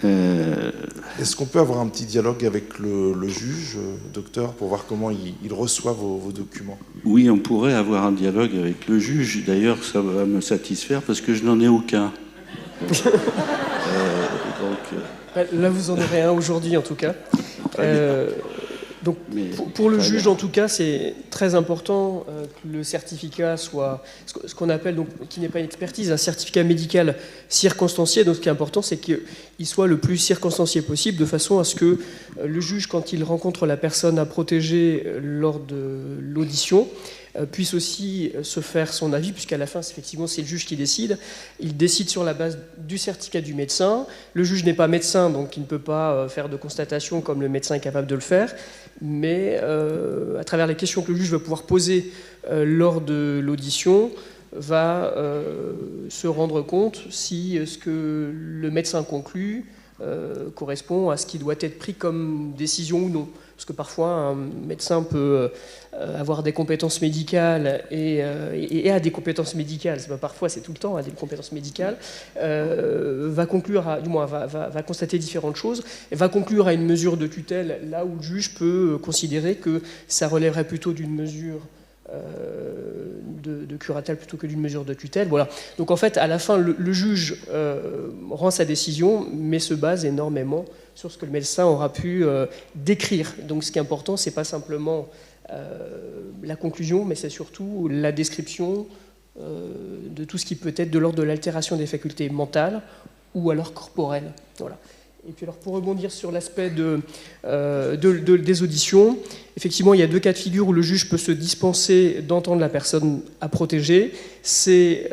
Est-ce qu'on peut avoir un petit dialogue avec le juge, docteur, pour voir comment il reçoit vos documents? Oui, on pourrait avoir un dialogue avec le juge. D'ailleurs, ça va me satisfaire parce que je n'en ai aucun. Là, vous en aurez un aujourd'hui, en tout cas. Donc, pour le juge, en tout cas, c'est très important que le certificat soit ce qu'on appelle, donc, qui n'est pas une expertise, un certificat médical circonstancié. Donc, ce qui est important, c'est qu'il soit le plus circonstancié possible, de façon à ce que le juge, quand il rencontre la personne à protéger lors de l'audition, puisse aussi se faire son avis, puisqu'à la fin, effectivement, c'est le juge qui décide. Il décide sur la base du certificat du médecin. Le juge n'est pas médecin, donc il ne peut pas faire de constatation comme le médecin est capable de le faire, mais à travers les questions que le juge va pouvoir poser lors de l'audition, va se rendre compte si ce que le médecin conclut correspond à ce qui doit être pris comme décision ou non. Parce que parfois, un médecin peut avoir des compétences médicales et a des compétences médicales, c'est pas parfois, c'est tout le temps, a des compétences médicales, va conclure, va constater différentes choses, et va conclure à une mesure de tutelle là où le juge peut considérer que ça relèverait plutôt d'une mesure de curatelle plutôt que d'une mesure de tutelle. Voilà. Donc en fait, à la fin, le juge rend sa décision, mais se base énormément sur ce que le médecin aura pu décrire. Donc ce qui est important, c'est pas simplement la conclusion, mais c'est surtout la description de tout ce qui peut être de l'ordre de l'altération des facultés mentales ou alors corporelles. Voilà. Et puis alors pour rebondir sur l'aspect des auditions, effectivement il y a deux cas de figure où le juge peut se dispenser d'entendre la personne à protéger. C'est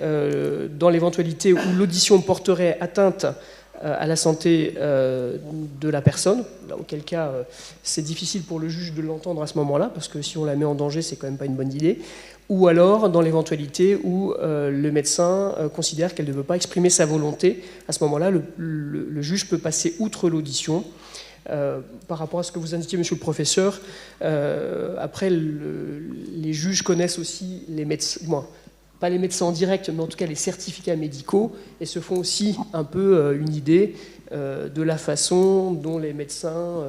dans l'éventualité où l'audition porterait atteinte à la santé de la personne, auquel cas c'est difficile pour le juge de l'entendre à ce moment-là, parce que si on la met en danger, c'est quand même pas une bonne idée. Ou alors dans l'éventualité où le médecin considère qu'elle ne veut pas exprimer sa volonté, à ce moment-là, le juge peut passer outre l'audition. Par rapport à ce que vous indiquiez, monsieur le professeur, après, les juges connaissent aussi les médecins, pas les médecins en direct, mais en tout cas les certificats médicaux, et se font aussi un peu une idée de la façon dont les médecins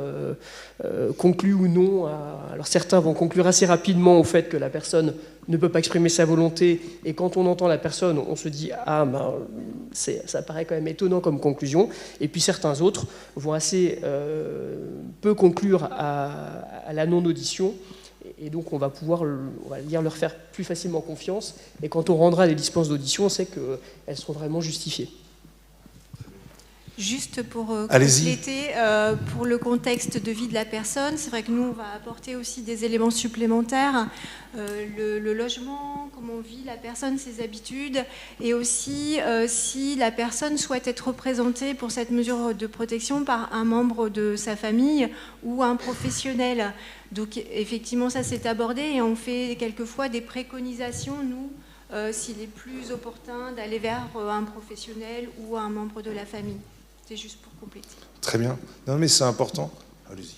concluent ou non. Alors certains vont conclure assez rapidement au fait que la personne ne peut pas exprimer sa volonté, et quand on entend la personne, on se dit « Ah, ben, ça paraît quand même étonnant comme conclusion », et puis certains autres vont assez peu conclure à la non-audition, et donc on va pouvoir, on va dire, leur faire plus facilement confiance, et quand on rendra les dispenses d'audition, on sait qu'elles seront vraiment justifiées. Juste pour compléter, pour le contexte de vie de la personne, c'est vrai que nous, on va apporter aussi des éléments supplémentaires, le logement, comment vit la personne, ses habitudes, et aussi si la personne souhaite être représentée pour cette mesure de protection par un membre de sa famille ou un professionnel. Donc effectivement, ça s'est abordé, et on fait quelquefois des préconisations, nous, s'il est plus opportun d'aller vers un professionnel ou un membre de la famille. C'est juste pour compléter. Très bien. Non, mais c'est important. Allez-y.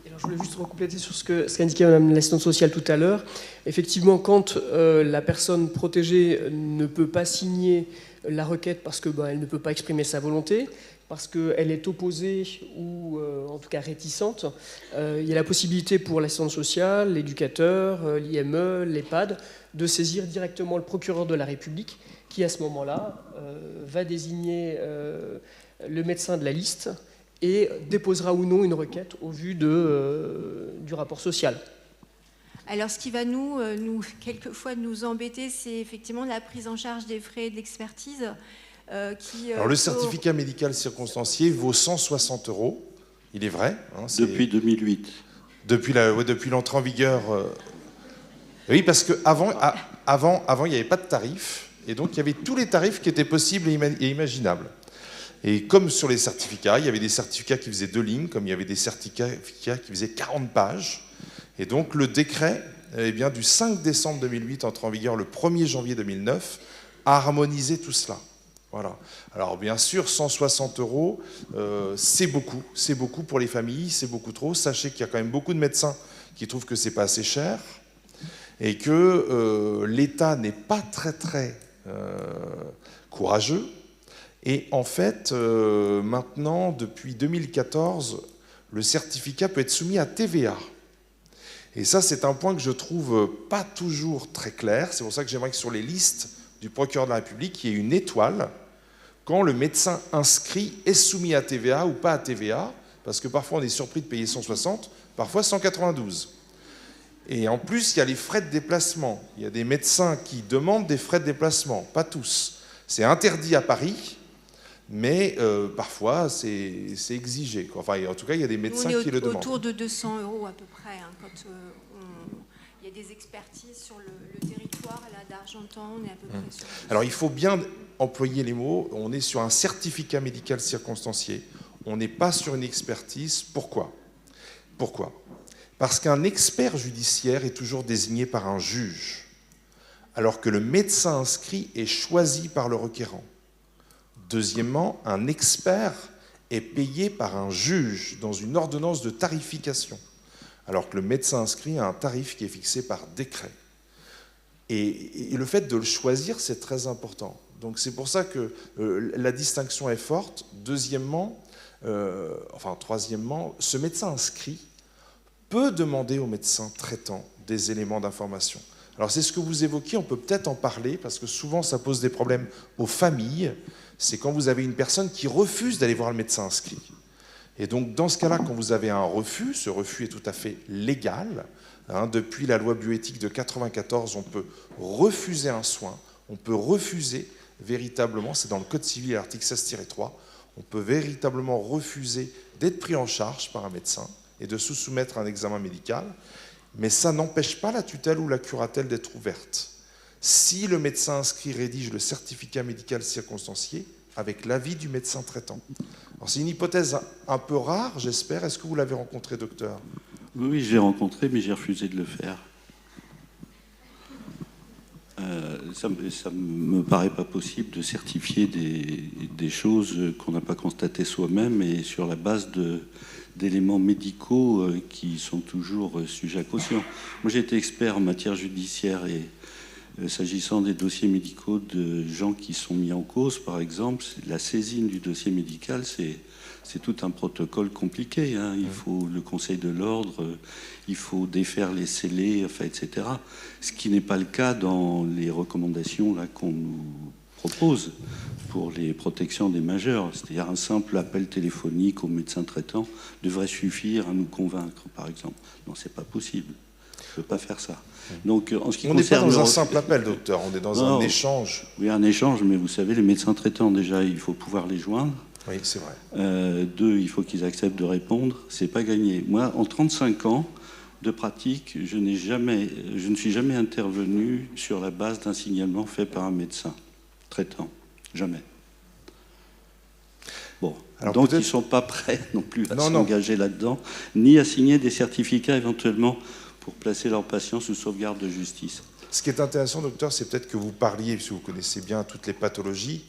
Alors, je voulais juste recompléter sur ce qu'indiquait Mme l'assistante sociale tout à l'heure. Effectivement, quand la personne protégée ne peut pas signer la requête parce qu'elle ne peut pas exprimer sa volonté, parce qu'elle est opposée ou en tout cas réticente, il y a la possibilité pour l'assistante sociale, l'éducateur, l'IME, l'EHPAD, de saisir directement le procureur de la République qui, à ce moment-là, va désigner le médecin de la liste et déposera ou non une requête au vu du rapport social. Alors, ce qui va quelquefois nous embêter, c'est effectivement la prise en charge des frais de l'expertise. Alors, le certificat médical circonstancié vaut 160 €, il est vrai. Hein, depuis 2008. Depuis l'entrée en vigueur. Oui, parce qu'avant, il n'y avait pas de tarif, et donc il y avait tous les tarifs qui étaient possibles et imaginables. Et comme sur les certificats, il y avait des certificats qui faisaient 2 lignes, comme il y avait des certificats qui faisaient 40 pages. Et donc le décret du 5 décembre 2008, entré en vigueur le 1er janvier 2009, a harmonisé tout cela. Voilà. Alors bien sûr, 160 €, c'est beaucoup pour les familles, c'est beaucoup trop. Sachez qu'il y a quand même beaucoup de médecins qui trouvent que c'est pas assez cher et que l'État n'est pas très courageux. Et en fait, maintenant, depuis 2014, le certificat peut être soumis à TVA. Et ça, c'est un point que je trouve pas toujours très clair. C'est pour ça que j'aimerais que sur les listes du procureur de la République, il y ait une étoile quand le médecin inscrit est soumis à TVA ou pas à TVA, parce que parfois on est surpris de payer 160, parfois 192. Et en plus, il y a les frais de déplacement. Il y a des médecins qui demandent des frais de déplacement, pas tous. C'est interdit à Paris, mais parfois c'est exigé. Enfin, en tout cas, il y a des médecins qui le demandent. Autour de 200 € à peu près, hein, quand il y a des expertises sur le territoire là, d'Argentan, on est à peu près sur... Alors, il faut bien employer les mots. On est sur un certificat médical circonstancié. On n'est pas sur une expertise. Pourquoi ? Parce qu'un expert judiciaire est toujours désigné par un juge, alors que le médecin inscrit est choisi par le requérant. Deuxièmement, un expert est payé par un juge dans une ordonnance de tarification, alors que le médecin inscrit a un tarif qui est fixé par décret. Et le fait de le choisir, c'est très important. Donc c'est pour ça que la distinction est forte. Troisièmement, ce médecin inscrit peut demander au médecin traitant des éléments d'information. Alors c'est ce que vous évoquiez, on peut peut-être en parler, parce que souvent ça pose des problèmes aux familles. C'est quand vous avez une personne qui refuse d'aller voir le médecin inscrit. Et donc dans ce cas-là, quand vous avez un refus, ce refus est tout à fait légal. Depuis la loi bioéthique de 1994, on peut refuser un soin, on peut refuser véritablement, c'est dans le Code civil, l'article 16-3, on peut véritablement refuser d'être pris en charge par un médecin et de se soumettre à un examen médical, mais ça n'empêche pas la tutelle ou la curatelle d'être ouverte. Si le médecin inscrit rédige le certificat médical circonstancié avec l'avis du médecin traitant. Alors c'est une hypothèse un peu rare, j'espère. Est-ce que vous l'avez rencontré, docteur ? Oui, je l'ai rencontré, mais j'ai refusé de le faire. Ça me paraît pas possible de certifier des choses qu'on n'a pas constatées soi-même et sur la base d'éléments médicaux qui sont toujours sujets à caution. Moi, j'ai été expert en matière judiciaire et s'agissant des dossiers médicaux de gens qui sont mis en cause, par exemple, la saisine du dossier médical, c'est tout un protocole compliqué. Hein. Il faut le Conseil de l'ordre, il faut défaire les scellés, enfin, etc. Ce qui n'est pas le cas dans les recommandations là, qu'on nous propose pour les protections des majeurs. C'est-à-dire un simple appel téléphonique au médecin traitant devrait suffire à nous convaincre, par exemple. Non, c'est pas possible. On ne peut pas faire ça. Donc, en ce qui on n'est pas concerne dans un simple appel, docteur, on est dans un échange. Oui, un échange, mais vous savez, les médecins traitants, déjà, il faut pouvoir les joindre. Oui, c'est vrai. 2, il faut qu'ils acceptent de répondre. C'est pas gagné. Moi, en 35 ans de pratique, je ne suis jamais intervenu sur la base d'un signalement fait par un médecin traitant. Jamais. Bon, alors donc ils ne sont pas prêts non plus à s'engager là-dedans, ni à signer des certificats éventuellement pour placer leurs patients sous sauvegarde de justice. Ce qui est intéressant, docteur, c'est peut-être que vous parliez, parce que vous connaissez bien toutes les pathologies,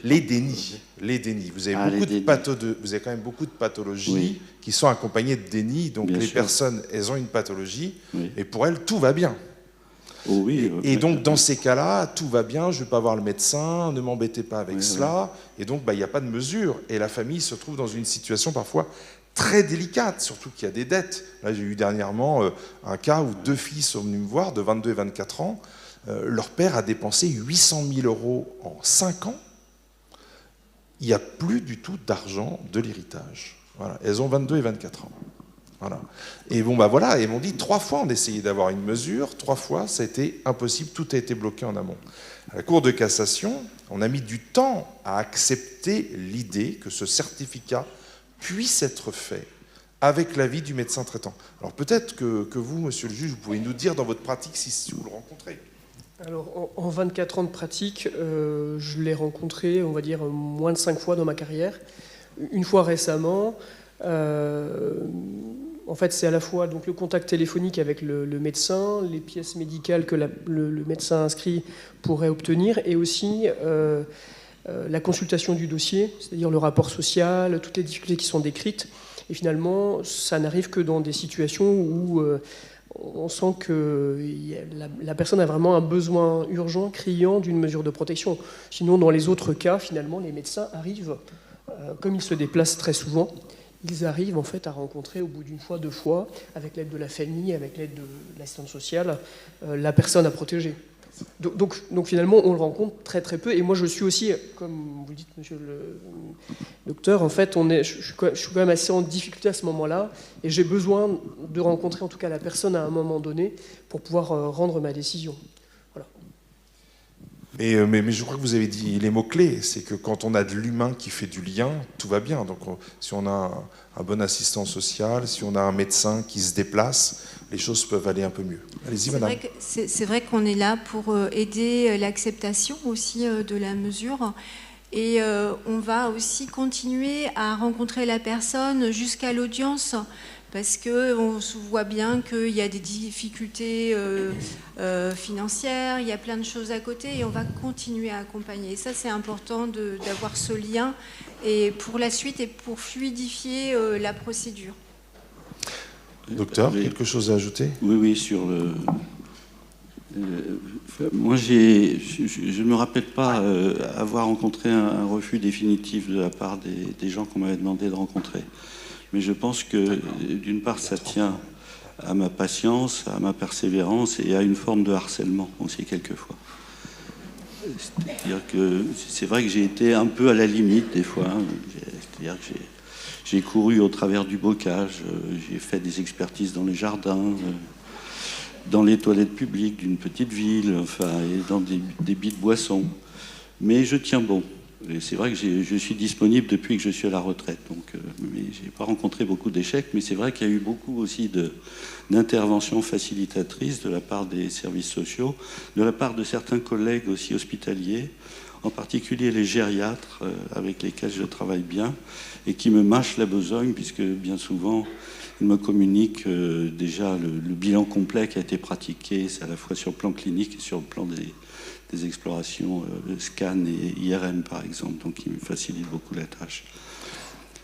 les dénis. Vous avez, vous avez quand même beaucoup de pathologies qui sont accompagnées de dénis, donc bien les sûr. Personnes, elles ont une pathologie, et pour elles, tout va bien. Oh oui, Et donc, dans ces cas-là, tout va bien, je ne vais pas voir le médecin, ne m'embêtez pas avec cela. Et donc, il n'y a pas de mesure. Et la famille se trouve dans une situation parfois très délicate, surtout qu'il y a des dettes. Là, j'ai eu dernièrement un cas où 2 filles sont venues me voir, de 22 et 24 ans. Leur père a dépensé 800 000 euros en 5 ans. Il n'y a plus du tout d'argent de l'héritage. Voilà. Elles ont 22 et 24 ans. Voilà. Et bon, voilà, ils m'ont dit 3 fois on essayait d'avoir une mesure, 3 fois ça a été impossible, tout a été bloqué en amont. À la Cour de cassation, on a mis du temps à accepter l'idée que ce certificat puisse être fait avec l'avis du médecin traitant. Alors peut-être que vous, monsieur le juge, vous pouvez nous dire dans votre pratique si vous le rencontrez. Alors, en 24 ans de pratique, je l'ai rencontré, on va dire, moins de 5 fois dans ma carrière. Une fois récemment, en fait, c'est à la fois donc, le contact téléphonique avec le médecin, les pièces médicales que le médecin inscrit pourrait obtenir, et aussi la consultation du dossier, c'est-à-dire le rapport social, toutes les difficultés qui sont décrites. Et finalement, ça n'arrive que dans des situations où on sent que la personne a vraiment un besoin urgent, criant d'une mesure de protection. Sinon, dans les autres cas, finalement, les médecins arrivent, comme ils se déplacent très souvent, ils arrivent en fait à rencontrer au bout d'une fois, 2 fois, avec l'aide de la famille, avec l'aide de l'assistante sociale, la personne à protéger. Donc finalement, on le rencontre très très peu. Et moi, je suis aussi, comme vous dites, monsieur le docteur, en fait, je suis quand même assez en difficulté à ce moment-là, et j'ai besoin de rencontrer en tout cas la personne à un moment donné pour pouvoir rendre ma décision. Voilà. Mais je crois que vous avez dit les mots-clés, c'est que quand on a de l'humain qui fait du lien, tout va bien. Donc si on a un bon assistant social, si on a un médecin qui se déplace, les choses peuvent aller un peu mieux. Allez-y, madame. C'est vrai qu'on est là pour aider l'acceptation aussi de la mesure. Et on va aussi continuer à rencontrer la personne jusqu'à l'audience, parce qu'on se voit bien qu'il y a des difficultés financières, il y a plein de choses à côté, et on va continuer à accompagner. Et ça, c'est important d'avoir ce lien et pour la suite et pour fluidifier la procédure. Docteur, quelque chose à ajouter? Oui, sur le... moi, je ne me rappelle pas avoir rencontré un refus définitif de la part des gens qu'on m'avait demandé de rencontrer. Mais je pense que, d'une part, ça tient à ma patience, à ma persévérance et à une forme de harcèlement aussi, quelquefois. C'est-à-dire que c'est vrai que j'ai été un peu à la limite, des fois. Hein. C'est-à-dire que j'ai couru au travers du bocage, j'ai fait des expertises dans les jardins, dans les toilettes publiques d'une petite ville, enfin, et dans des débits de boissons. Mais je tiens bon. Et c'est vrai que je suis disponible depuis que je suis à la retraite. Donc, mais je n'ai pas rencontré beaucoup d'échecs, mais c'est vrai qu'il y a eu beaucoup aussi d'interventions facilitatrices de la part des services sociaux, de la part de certains collègues aussi hospitaliers, en particulier les gériatres avec lesquels je travaille bien, et qui me mâchent la besogne, puisque bien souvent, ils me communiquent déjà le bilan complet qui a été pratiqué, c'est à la fois sur le plan clinique et sur le plan des explorations scan et IRM, par exemple, donc qui me facilite beaucoup la tâche.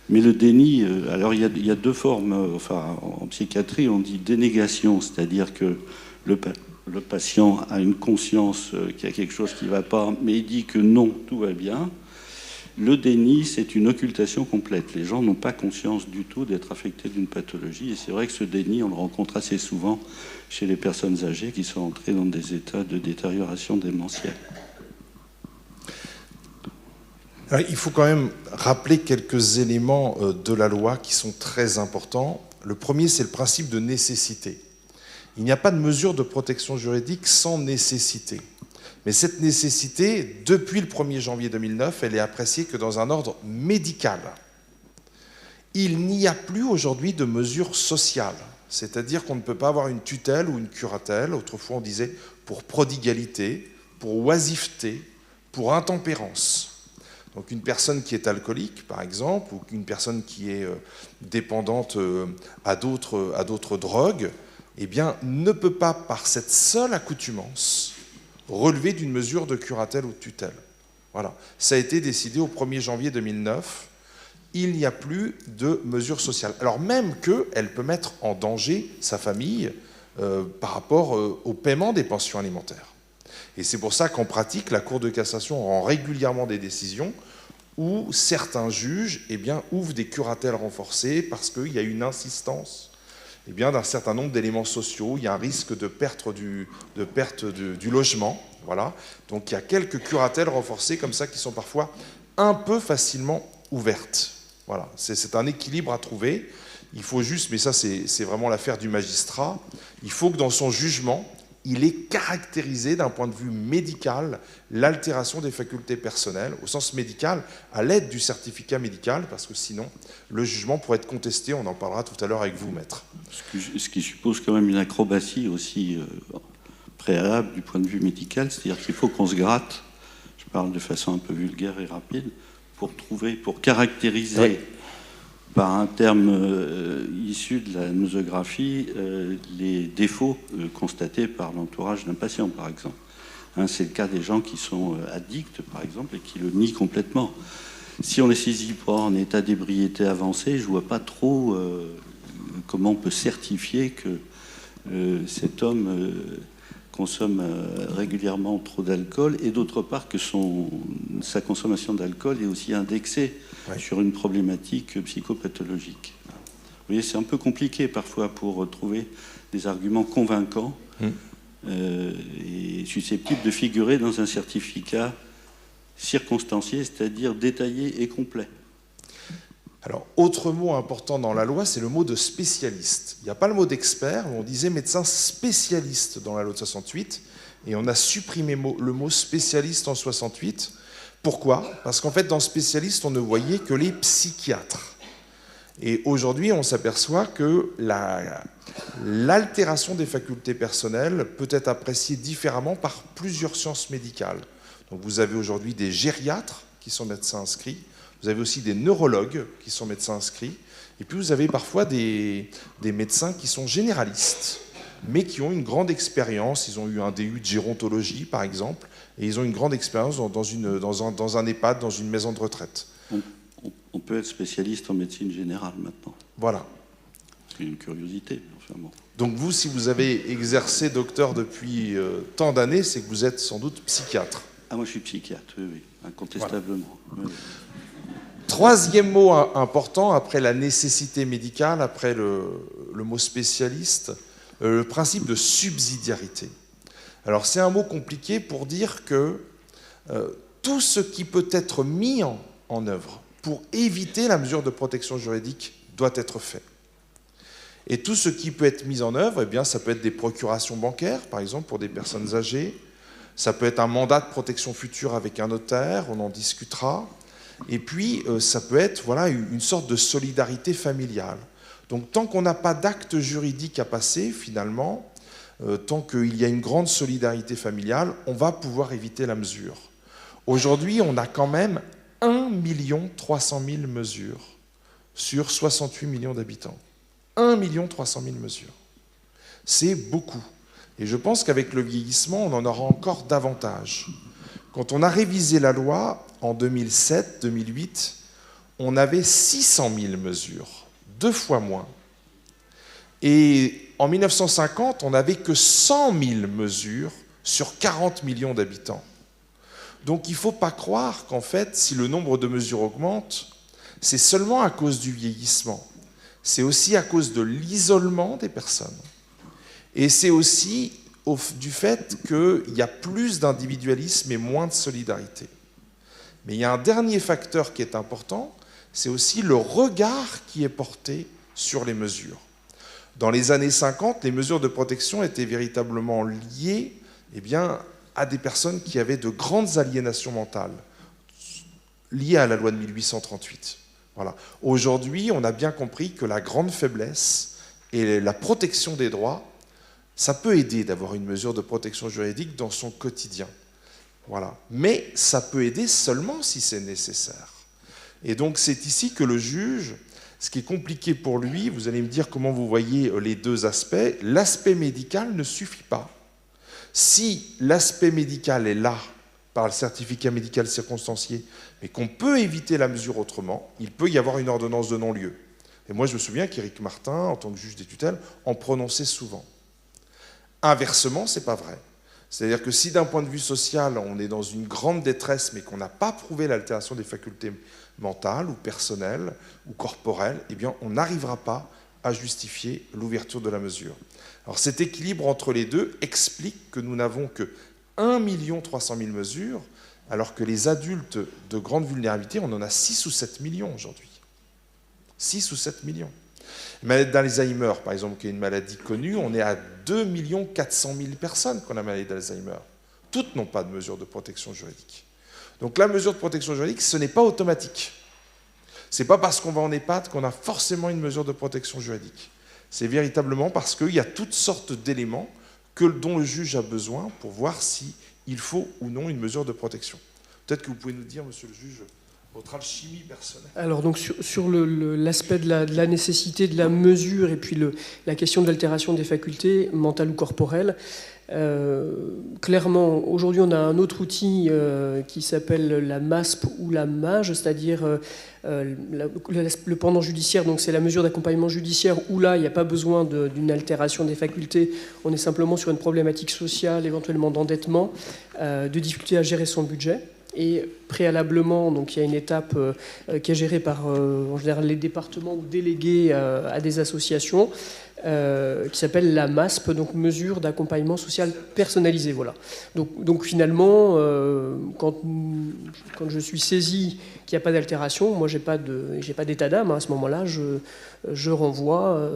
Mais le déni, alors il y a 2 formes, enfin en psychiatrie on dit dénégation, c'est-à-dire que le patient a une conscience qu'il y a quelque chose qui ne va pas, mais il dit que non, tout va bien. Le déni, c'est une occultation complète. Les gens n'ont pas conscience du tout d'être affectés d'une pathologie. Et c'est vrai que ce déni, on le rencontre assez souvent chez les personnes âgées qui sont entrées dans des états de détérioration démentielle. Alors, il faut quand même rappeler quelques éléments de la loi qui sont très importants. Le premier, c'est le principe de nécessité. Il n'y a pas de mesure de protection juridique sans nécessité. Mais cette nécessité, depuis le 1er janvier 2009, elle est appréciée que dans un ordre médical. Il n'y a plus aujourd'hui de mesures sociales. C'est-à-dire qu'on ne peut pas avoir une tutelle ou une curatelle. Autrefois, on disait pour prodigalité, pour oisiveté, pour intempérance. Donc une personne qui est alcoolique, par exemple, ou une personne qui est dépendante à d'autres drogues, eh bien, ne peut pas, par cette seule accoutumance, relever d'une mesure de curatelle ou de tutelle. Voilà. Ça a été décidé au 1er janvier 2009. Il n'y a plus de mesures sociales. Alors même qu'elle peut mettre en danger sa famille, par rapport au paiement des pensions alimentaires. Et c'est pour ça qu'en pratique, la Cour de cassation rend régulièrement des décisions où certains juges ouvrent des curatelles renforcées parce qu'il y a une insistance d'un certain nombre d'éléments sociaux, il y a un risque de perte du logement. Voilà. Donc il y a quelques curatelles renforcées comme ça qui sont parfois un peu facilement ouvertes. Voilà. C'est un équilibre à trouver. Il faut juste, mais ça c'est vraiment l'affaire du magistrat, il faut que dans son jugement, il ait caractérisé d'un point de vue médical l'altération des facultés personnelles, au sens médical, à l'aide du certificat médical, parce que sinon, le jugement pourrait être contesté, on en parlera tout à l'heure avec vous, maître. Ce qui suppose quand même une acrobatie aussi préalable du point de vue médical, c'est-à-dire qu'il faut qu'on se gratte, je parle de façon un peu vulgaire et rapide, pour caractériser... Oui. Par un terme issu de la nosographie, les défauts constatés par l'entourage d'un patient, par exemple. Hein, c'est le cas des gens qui sont addicts, par exemple, et qui le nient complètement. Si on les saisit pas en état d'ébriété avancée, je vois pas trop comment on peut certifier que cet homme consomme régulièrement trop d'alcool, et d'autre part que sa consommation d'alcool est aussi indexée sur une problématique psychopathologique. Vous voyez, c'est un peu compliqué parfois pour trouver des arguments convaincants et susceptibles de figurer dans un certificat circonstancié, c'est-à-dire détaillé et complet. Alors, autre mot important dans la loi, c'est le mot de spécialiste. Il n'y a pas le mot d'expert, on disait médecin spécialiste dans la loi de 68, et on a supprimé le mot spécialiste en 68. Pourquoi ? Parce qu'en fait, dans spécialiste, on ne voyait que les psychiatres. Et aujourd'hui, on s'aperçoit que l'altération des facultés personnelles peut être appréciée différemment par plusieurs sciences médicales. Donc, vous avez aujourd'hui des gériatres qui sont médecins inscrits. Vous avez aussi des neurologues qui sont médecins inscrits. Et puis vous avez parfois des médecins qui sont généralistes, mais qui ont une grande expérience. Ils ont eu un DU de gérontologie, par exemple, et ils ont une grande expérience dans un EHPAD, dans une maison de retraite. On peut être spécialiste en médecine générale maintenant. Voilà. C'est une curiosité. Enfin bon. Donc vous, si vous avez exercé docteur depuis tant d'années, c'est que vous êtes sans doute psychiatre. Ah, moi je suis psychiatre, oui, incontestablement. Voilà. Oui. Troisième mot important, après la nécessité médicale, après le mot spécialiste, le principe de subsidiarité. Alors c'est un mot compliqué pour dire que tout ce qui peut être mis en œuvre pour éviter la mesure de protection juridique doit être fait. Et tout ce qui peut être mis en œuvre, eh bien, ça peut être des procurations bancaires, par exemple, pour des personnes âgées. Ça peut être un mandat de protection future avec un notaire, on en discutera. Et puis, ça peut être une sorte de solidarité familiale. Donc, tant qu'on n'a pas d'acte juridique à passer, finalement, tant qu'il y a une grande solidarité familiale, on va pouvoir éviter la mesure. Aujourd'hui, on a quand même 1 300 000 mesures sur 68 millions d'habitants. 1 300 000 mesures. C'est beaucoup. Et je pense qu'avec le vieillissement, on en aura encore davantage. Quand on a révisé la loi en 2007-2008, on avait 600 000 mesures, 2 fois moins. Et en 1950, on n'avait que 100 000 mesures sur 40 millions d'habitants. Donc il ne faut pas croire qu'en fait, si le nombre de mesures augmente, c'est seulement à cause du vieillissement. C'est aussi à cause de l'isolement des personnes. Et c'est aussi du fait qu'il y a plus d'individualisme et moins de solidarité. Mais il y a un dernier facteur qui est important, c'est aussi le regard qui est porté sur les mesures. Dans les années 50, les mesures de protection étaient véritablement liées à des personnes qui avaient de grandes aliénations mentales, liées à la loi de 1838. Voilà. Aujourd'hui, on a bien compris que la grande faiblesse et la protection des droits, ça peut aider d'avoir une mesure de protection juridique dans son quotidien. Voilà. Mais ça peut aider seulement si c'est nécessaire. Et donc c'est ici que le juge, ce qui est compliqué pour lui, vous allez me dire comment vous voyez les deux aspects, l'aspect médical ne suffit pas. Si l'aspect médical est là, par le certificat médical circonstancié, mais qu'on peut éviter la mesure autrement, il peut y avoir une ordonnance de non-lieu. Et moi je me souviens qu'Éric Martin, en tant que juge des tutelles, en prononçait souvent. Inversement, ce n'est pas vrai. C'est-à-dire que si d'un point de vue social, on est dans une grande détresse, mais qu'on n'a pas prouvé l'altération des facultés mentales ou personnelles ou corporelles, eh bien, on n'arrivera pas à justifier l'ouverture de la mesure. Alors cet équilibre entre les deux explique que nous n'avons que 1 300 000 mesures, alors que les adultes de grande vulnérabilité, on en a 6 ou 7 millions aujourd'hui. 6 ou 7 millions. La maladie d'Alzheimer, par exemple, qui est une maladie connue, on est à 2 400 000 personnes qui ont la maladie d'Alzheimer. Toutes n'ont pas de mesure de protection juridique. Donc la mesure de protection juridique, ce n'est pas automatique. Ce n'est pas parce qu'on va en EHPAD qu'on a forcément une mesure de protection juridique. C'est véritablement parce qu'il y a toutes sortes d'éléments dont le juge a besoin pour voir s'il faut ou non une mesure de protection. Peut-être que vous pouvez nous dire, monsieur le juge, votre alchimie personnelle. Alors donc sur l'aspect de la nécessité de la mesure et puis la question de l'altération des facultés mentales ou corporelles, clairement aujourd'hui on a un autre outil qui s'appelle la MASP ou la MAGE, c'est-à-dire le pendant judiciaire, donc c'est la mesure d'accompagnement judiciaire où là il n'y a pas besoin d'une altération des facultés, on est simplement sur une problématique sociale, éventuellement d'endettement, de difficulté à gérer son budget. Et préalablement, donc il y a une étape qui est gérée par en général les départements ou délégués à des associations qui s'appelle la MASP, donc mesure d'accompagnement social personnalisé. Voilà. Donc finalement, quand je suis saisi qu'il n'y a pas d'altération, moi j'ai pas d'état d'âme, hein, à ce moment-là, je renvoie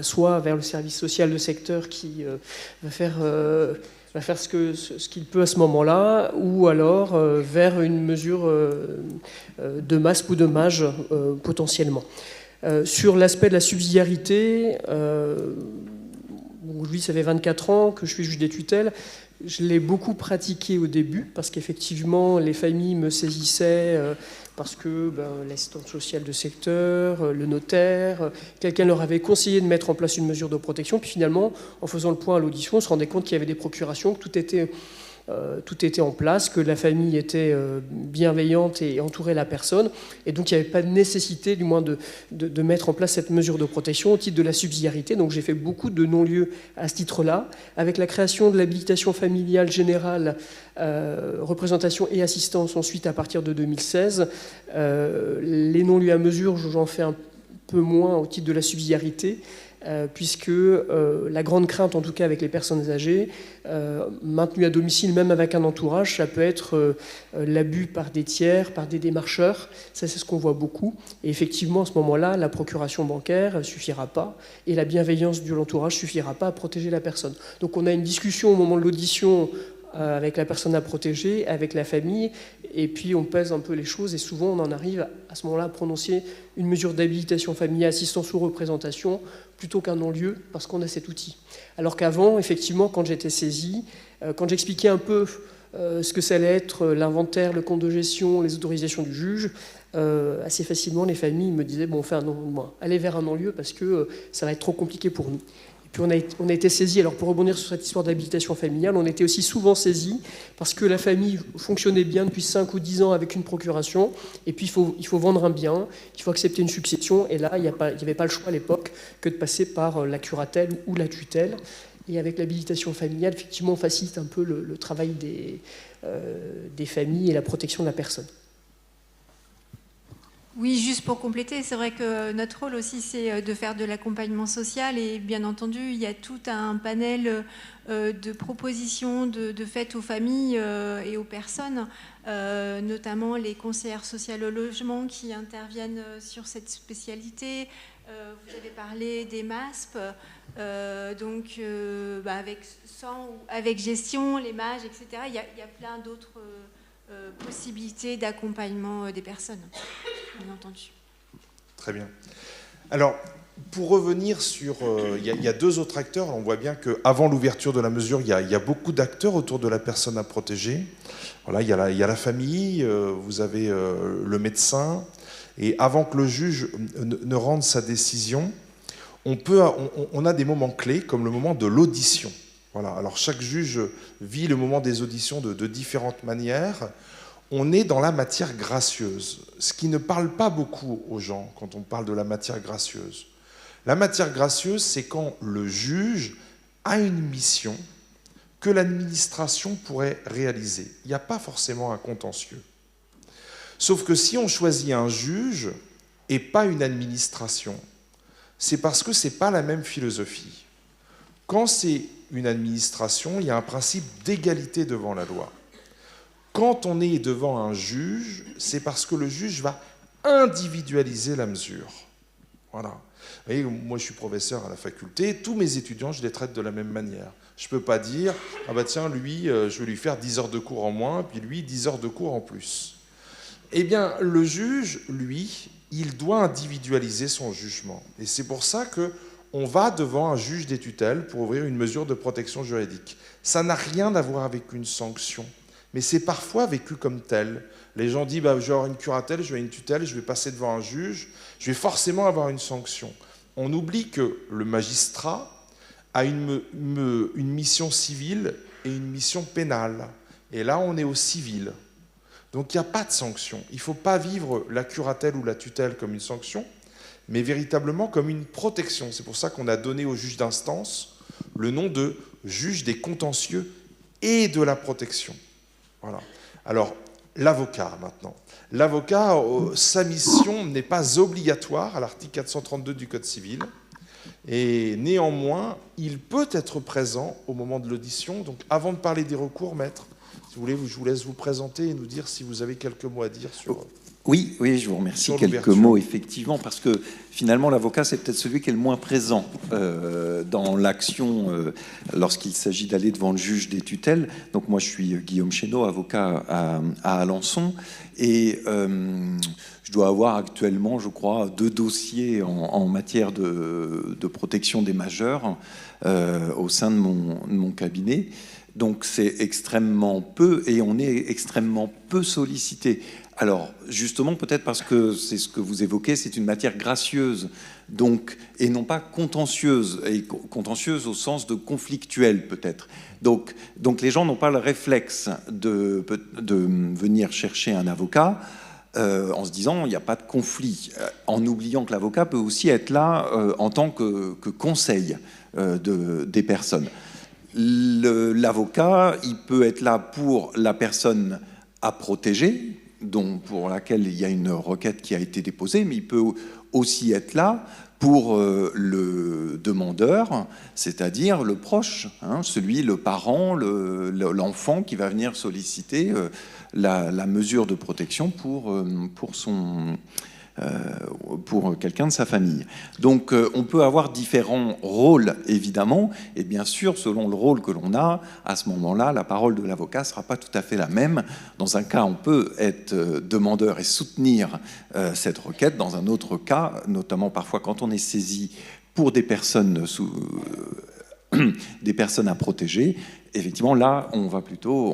soit vers le service social de secteur qui va faire ce qu'il peut à ce moment-là, ou alors vers une mesure de MASP ou de MAGE potentiellement. Sur l'aspect de la subsidiarité, aujourd'hui ça fait 24 ans que je suis juge des tutelles, je l'ai beaucoup pratiqué au début, parce qu'effectivement les familles me saisissaient, parce que l'assistante sociale de secteur, le notaire, quelqu'un leur avait conseillé de mettre en place une mesure de protection, puis finalement, en faisant le point à l'audition, on se rendait compte qu'il y avait des procurations, que tout était en place, que la famille était bienveillante et entourait la personne, et donc il n'y avait pas de nécessité, du moins, de mettre en place cette mesure de protection au titre de la subsidiarité. Donc j'ai fait beaucoup de non-lieux à ce titre-là. Avec la création de l'habilitation familiale générale, représentation et assistance ensuite à partir de 2016, les non-lieux à mesure, j'en fais un peu moins au titre de la subsidiarité, puisque la grande crainte, en tout cas avec les personnes âgées, maintenues à domicile, même avec un entourage, ça peut être l'abus par des tiers, par des démarcheurs. Ça, c'est ce qu'on voit beaucoup. Et effectivement, à ce moment-là, la procuration bancaire ne suffira pas, et la bienveillance de l'entourage ne suffira pas à protéger la personne. Donc on a une discussion au moment de l'audition avec la personne à protéger, avec la famille, et puis on pèse un peu les choses, et souvent on en arrive à ce moment-là à prononcer une mesure d'habilitation familiale, assistance ou représentation, plutôt qu'un non-lieu, parce qu'on a cet outil. Alors qu'avant, effectivement, quand j'étais saisi, quand j'expliquais un peu ce que ça allait être l'inventaire, le compte de gestion, les autorisations du juge, assez facilement les familles me disaient bon, allez vers un non-lieu parce que ça va être trop compliqué pour nous. Puis on a été saisis, alors pour rebondir sur cette histoire d'habilitation familiale, on était aussi souvent saisis parce que la famille fonctionnait bien depuis 5 ou 10 ans avec une procuration, et puis il faut vendre un bien, il faut accepter une succession, et là il n'y avait pas le choix à l'époque que de passer par la curatelle ou la tutelle. Et avec l'habilitation familiale, effectivement, on facilite un peu le travail des familles et la protection de la personne. Oui, juste pour compléter, c'est vrai que notre rôle aussi, c'est de faire de l'accompagnement social, et bien entendu, il y a tout un panel de propositions de faites aux familles et aux personnes, notamment les conseillères sociales au logement qui interviennent sur cette spécialité. Vous avez parlé des MASP, avec sans ou avec gestion, les MAGE, etc. Il y a plein d'autres possibilités d'accompagnement des personnes, bien entendu. Très bien. Alors, pour revenir sur... Il y a 2 autres acteurs. On voit bien qu'avant l'ouverture de la mesure, il y a beaucoup d'acteurs autour de la personne à protéger. Voilà, il y a la famille, vous avez le médecin. Et avant que le juge ne rende sa décision, on a des moments clés, comme le moment de l'audition. Voilà. Alors chaque juge vit le moment des auditions de différentes manières. On est dans la matière gracieuse, ce qui ne parle pas beaucoup aux gens quand on parle de la matière gracieuse. La matière gracieuse, c'est quand le juge a une mission que l'administration pourrait réaliser. Il n'y a pas forcément un contentieux. Sauf que si on choisit un juge et pas une administration, c'est parce que ce n'est pas la même philosophie. Quand c'est une administration, il y a un principe d'égalité devant la loi. Quand on est devant un juge, c'est parce que le juge va individualiser la mesure. Voilà. Vous voyez, moi je suis professeur à la faculté, tous mes étudiants, je les traite de la même manière. Je ne peux pas dire, ah bah tiens, lui, je vais lui faire 10 heures de cours en moins, puis lui, 10 heures de cours en plus. Eh bien, le juge, lui, il doit individualiser son jugement. Et c'est pour ça qu'on va devant un juge des tutelles pour ouvrir une mesure de protection juridique. Ça n'a rien à voir avec une sanction, mais c'est parfois vécu comme tel. Les gens disent, bah, je vais avoir une curatelle, je vais avoir une tutelle, je vais passer devant un juge, je vais forcément avoir une sanction. On oublie que le magistrat a une mission civile et une mission pénale. Et là, on est au civil. Donc il n'y a pas de sanction. Il ne faut pas vivre la curatelle ou la tutelle comme une sanction, mais véritablement comme une protection. C'est pour ça qu'on a donné au juge d'instance le nom de juge des contentieux et de la protection. Voilà. Alors, l'avocat maintenant. L'avocat, sa mission n'est pas obligatoire à l'article 432 du Code civil. Et néanmoins, il peut être présent au moment de l'audition. Donc avant de parler des recours, maître, si vous voulez, je vous laisse vous présenter et nous dire si vous avez quelques mots à dire sur... Oui, je vous remercie. Quelques mots, effectivement, parce que finalement, l'avocat, c'est peut-être celui qui est le moins présent dans l'action lorsqu'il s'agit d'aller devant le juge des tutelles. Donc moi, je suis Guillaume Chénaud, avocat à Alençon, et je dois avoir actuellement, je crois, 2 dossiers en matière de protection des majeurs au sein de mon cabinet. Donc c'est extrêmement peu, et on est extrêmement peu sollicité. Alors, justement, peut-être parce que c'est ce que vous évoquez, c'est une matière gracieuse, donc, et non pas contentieuse, et contentieuse au sens de conflictuelle, peut-être. Donc les gens n'ont pas le réflexe de venir chercher un avocat en se disant il n'y a pas de conflit, en oubliant que l'avocat peut aussi être là en tant que conseil des personnes. L'avocat, il peut être là pour la personne à protéger, pour laquelle il y a une requête qui a été déposée, mais il peut aussi être là pour le demandeur, c'est-à-dire le proche, le parent, l'enfant qui va venir solliciter la mesure de protection pour quelqu'un de sa famille. Donc on peut avoir différents rôles, évidemment, et bien sûr, selon le rôle que l'on a, à ce moment-là, la parole de l'avocat ne sera pas tout à fait la même. Dans un cas, on peut être demandeur et soutenir cette requête. Dans un autre cas, notamment parfois quand on est saisi pour des personnes à protéger, effectivement, là,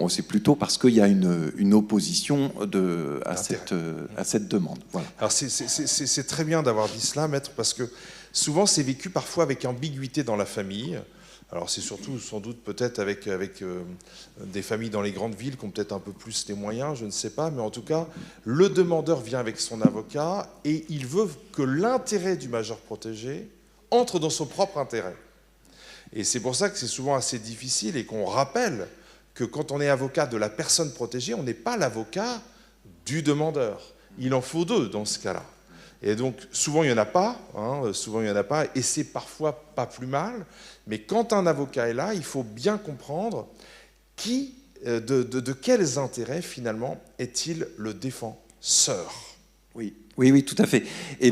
c'est plutôt parce qu'il y a une opposition à cette demande. Voilà. Alors, c'est très bien d'avoir dit cela, maître, parce que souvent, c'est vécu parfois avec ambiguïté dans la famille. Alors, c'est surtout, sans doute, peut-être avec des familles dans les grandes villes qui ont peut-être un peu plus les moyens, je ne sais pas, mais en tout cas, le demandeur vient avec son avocat et il veut que l'intérêt du majeur protégé entre dans son propre intérêt. Et c'est pour ça que c'est souvent assez difficile et qu'on rappelle que quand on est avocat de la personne protégée, on n'est pas l'avocat du demandeur. Il en faut 2 dans ce cas-là. Et donc, souvent, il n'y en a pas, et c'est parfois pas plus mal. Mais quand un avocat est là, il faut bien comprendre de quels intérêts, finalement, est-il le défenseur. Oui, tout à fait.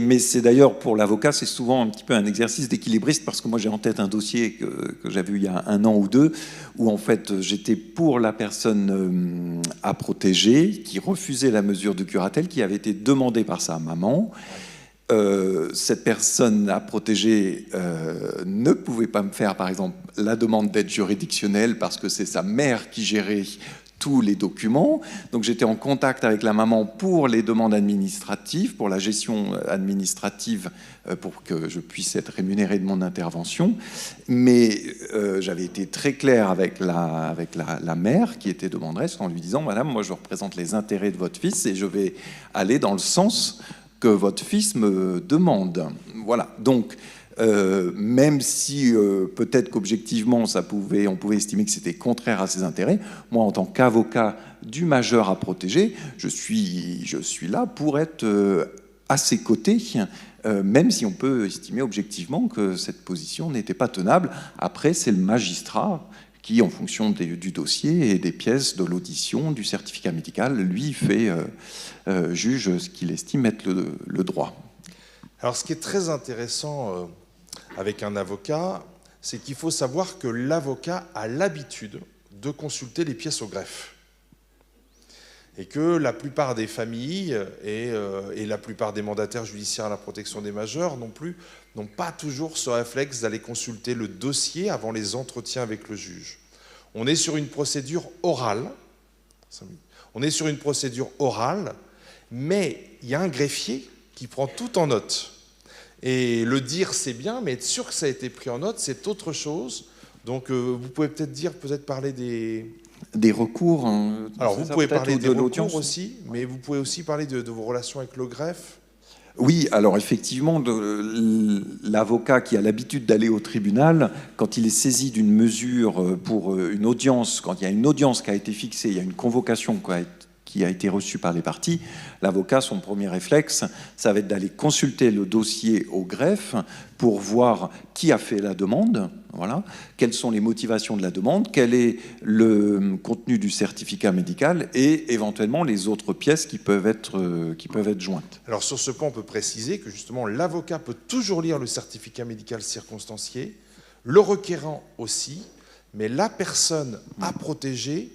Mais c'est d'ailleurs, pour l'avocat, c'est souvent un petit peu un exercice d'équilibriste, parce que moi j'ai en tête un dossier que j'avais eu il y a 1 an ou 2, où en fait j'étais pour la personne à protéger, qui refusait la mesure de curatelle, qui avait été demandée par sa maman. Cette personne à protéger ne pouvait pas me faire, par exemple, la demande d'aide juridictionnelle, parce que c'est sa mère qui gérait tous les documents. Donc j'étais en contact avec la maman pour les demandes administratives, pour la gestion administrative, pour que je puisse être rémunéré de mon intervention. Mais j'avais été très clair avec la mère qui était demanderesse en lui disant « Madame, moi je représente les intérêts de votre fils et je vais aller dans le sens que votre fils me demande. » Voilà. Donc même si peut-être qu'objectivement on pouvait estimer que c'était contraire à ses intérêts. Moi, en tant qu'avocat du majeur à protéger, je suis là pour être à ses côtés, même si on peut estimer objectivement que cette position n'était pas tenable. Après, c'est le magistrat qui, en fonction du dossier et des pièces de l'audition, du certificat médical, lui juge ce qu'il estime être le droit. Alors, ce qui est très intéressant avec un avocat, c'est qu'il faut savoir que l'avocat a l'habitude de consulter les pièces au greffe. Et que la plupart des familles et la plupart des mandataires judiciaires à la protection des majeurs n'ont pas toujours ce réflexe d'aller consulter le dossier avant les entretiens avec le juge. On est sur une procédure orale, mais il y a un greffier qui prend tout en note. Et le dire, c'est bien, mais être sûr que ça a été pris en note, c'est autre chose. Donc vous pouvez peut-être parler des recours. Alors, vous pouvez parler des recours aussi, mais vous pouvez aussi parler de vos relations avec le greffe. Oui, alors effectivement, l'avocat qui a l'habitude d'aller au tribunal, quand il est saisi d'une mesure pour une audience, quand il y a une audience qui a été fixée, il y a une convocation qui a été reçue par les parties, l'avocat, son premier réflexe, ça va être d'aller consulter le dossier au greffe pour voir qui a fait la demande, voilà, quelles sont les motivations de la demande, quel est le contenu du certificat médical et éventuellement les autres pièces qui peuvent être jointes. Alors sur ce point, on peut préciser que justement l'avocat peut toujours lire le certificat médical circonstancié, le requérant aussi, mais la personne à protéger